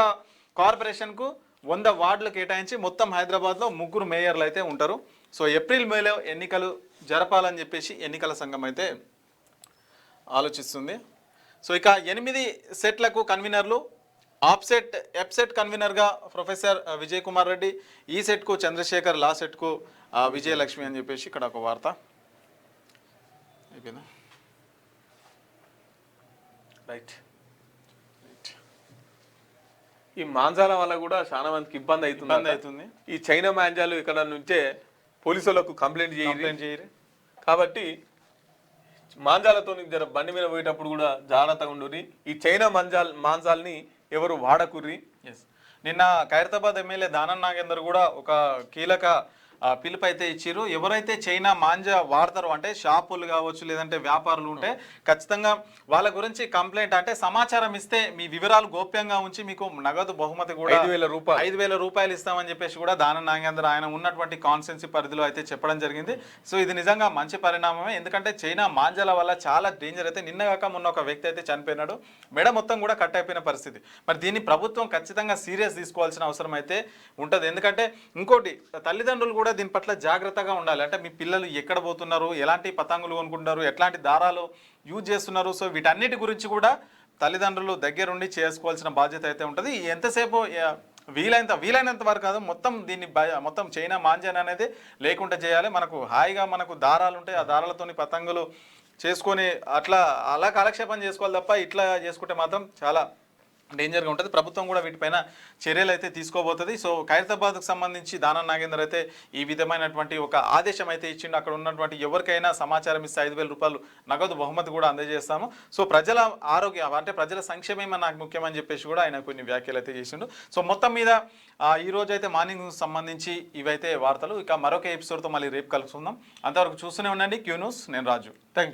కార్పొరేషన్కు 100 వార్డులు కేటాయించి మొత్తం హైదరాబాద్లో 3 మేయర్లు అయితే ఉంటారు. సో ఏప్రిల్ మేలో ఎన్నికలు జరపాలని చెప్పేసి ఎన్నికల సంఘం అయితే ఆలోచిస్తుంది. సో ఇక 8 సెట్లకు కన్వీనర్లు. ఎఫ్సెట్ కన్వీనర్గా ప్రొఫెసర్ విజయ్ కుమార్ రెడ్డి, ఈ సెట్కు చంద్రశేఖర్, లా సెట్కు విజయలక్ష్మి అని చెప్పేసి ఇక్కడ ఒక వార్త అయిపోయిందా. రైట్. ఈ మాంజాల వల్ల కూడా చాలా మందికి ఇబ్బంది అవుతుంది. ఈ చైనా మాంజాలు ఇక్కడ నుంచే పోలీసులకు కంప్లైంట్ చేయరు కాబట్టి మాంజాలతో జర బండి మీద పోయేటప్పుడు కూడా జాగ్రత్తగా ఉండుర్రి. ఈ చైనా మాంజాల్ని ఎవరు వాడకుర్రి. నిన్న ఖైరతాబాద్ ఎమ్మెల్యే దానం నాగేందర్ కూడా ఒక కీలక పిలుపు అయితే ఇచ్చిర్రు. ఎవరైతే చైనా మాంజా వాడతారో అంటే షాపులు కావచ్చు లేదంటే వ్యాపారులు ఉంటే ఖచ్చితంగా వాళ్ళ గురించి కంప్లైంట్ అంటే సమాచారం ఇస్తే మీ వివరాలు గోప్యంగా ఉంచి మీకు నగదు బహుమతి కూడా 5,000 రూపాయలు ఇస్తామని చెప్పేసి కూడా దానం నాగేంద్ర ఆయన ఉన్నటువంటి కాన్స్టిట్యున్సీ పరిధిలో అయితే చెప్పడం జరిగింది. సో ఇది నిజంగా మంచి పరిణామమే. ఎందుకంటే చైనా మాంజాల వల్ల చాలా డేంజర్. అయితే నిన్నగాక మొన్న ఒక వ్యక్తి అయితే చనిపోయినాడు, మెడ మొత్తం కూడా కట్ అయిపోయిన పరిస్థితి. మరి దీన్ని ప్రభుత్వం ఖచ్చితంగా సీరియస్ తీసుకోవాల్సిన అవసరం అయితే ఉంటుంది. ఎందుకంటే ఇంకోటి తల్లిదండ్రులు కూడా దీని పట్ల జాగ్రత్తగా ఉండాలి. అంటే మీ పిల్లలు ఎక్కడ పోతున్నారు, ఎలాంటి పతంగులు కొనుక్కుంటున్నారు, ఎట్లాంటి దారాలు యూజ్ చేస్తున్నారు, సో వీటన్నిటి గురించి కూడా తల్లిదండ్రులు దగ్గరుండి చేసుకోవాల్సిన బాధ్యత అయితే ఉంటుంది. ఎంతసేపు వీలైనంత వరకు కాదు, మొత్తం చైనా మాంజాన్ అనేది లేకుండా చేయాలి. మనకు హాయిగా మనకు దారాలు ఉంటాయి, ఆ దారాలతోని పతంగులు చేసుకొని అలా కాలక్షేపం చేసుకోవాలి తప్ప ఇట్లా చేసుకుంటే మాత్రం చాలా డేంజర్గా ఉంటుంది. ప్రభుత్వం కూడా వీటిపైన చర్యలు అయితే తీసుకోబోతుంది. సో ఖైరతాబాద్కు సంబంధించి దానం నాగేందర్ అయితే ఈ విధమైనటువంటి ఒక ఆదేశం అయితే ఇచ్చిండు. అక్కడ ఉన్నటువంటి ఎవరికైనా సమాచారం ఇస్తే 5,000 రూపాయలు నగదు బహుమతి కూడా అందజేస్తాము. సో ప్రజల ఆరోగ్యం అంటే ప్రజల సంక్షేమమే నాకు ముఖ్యమని చెప్పేసి కూడా ఆయన కొన్ని వ్యాఖ్యలు అయితే చేసిండు. సో మొత్తం మీద ఈ రోజు అయితే మార్నింగ్ సంబంధించి ఇవైతే వార్తలు. ఇక మరొక ఎపిసోడ్తో మళ్ళీ రేపు కలుసుకుందాం. అంతవరకు చూస్తూనే ఉండండి క్యూ న్యూస్. నేను రాజు. Thank you.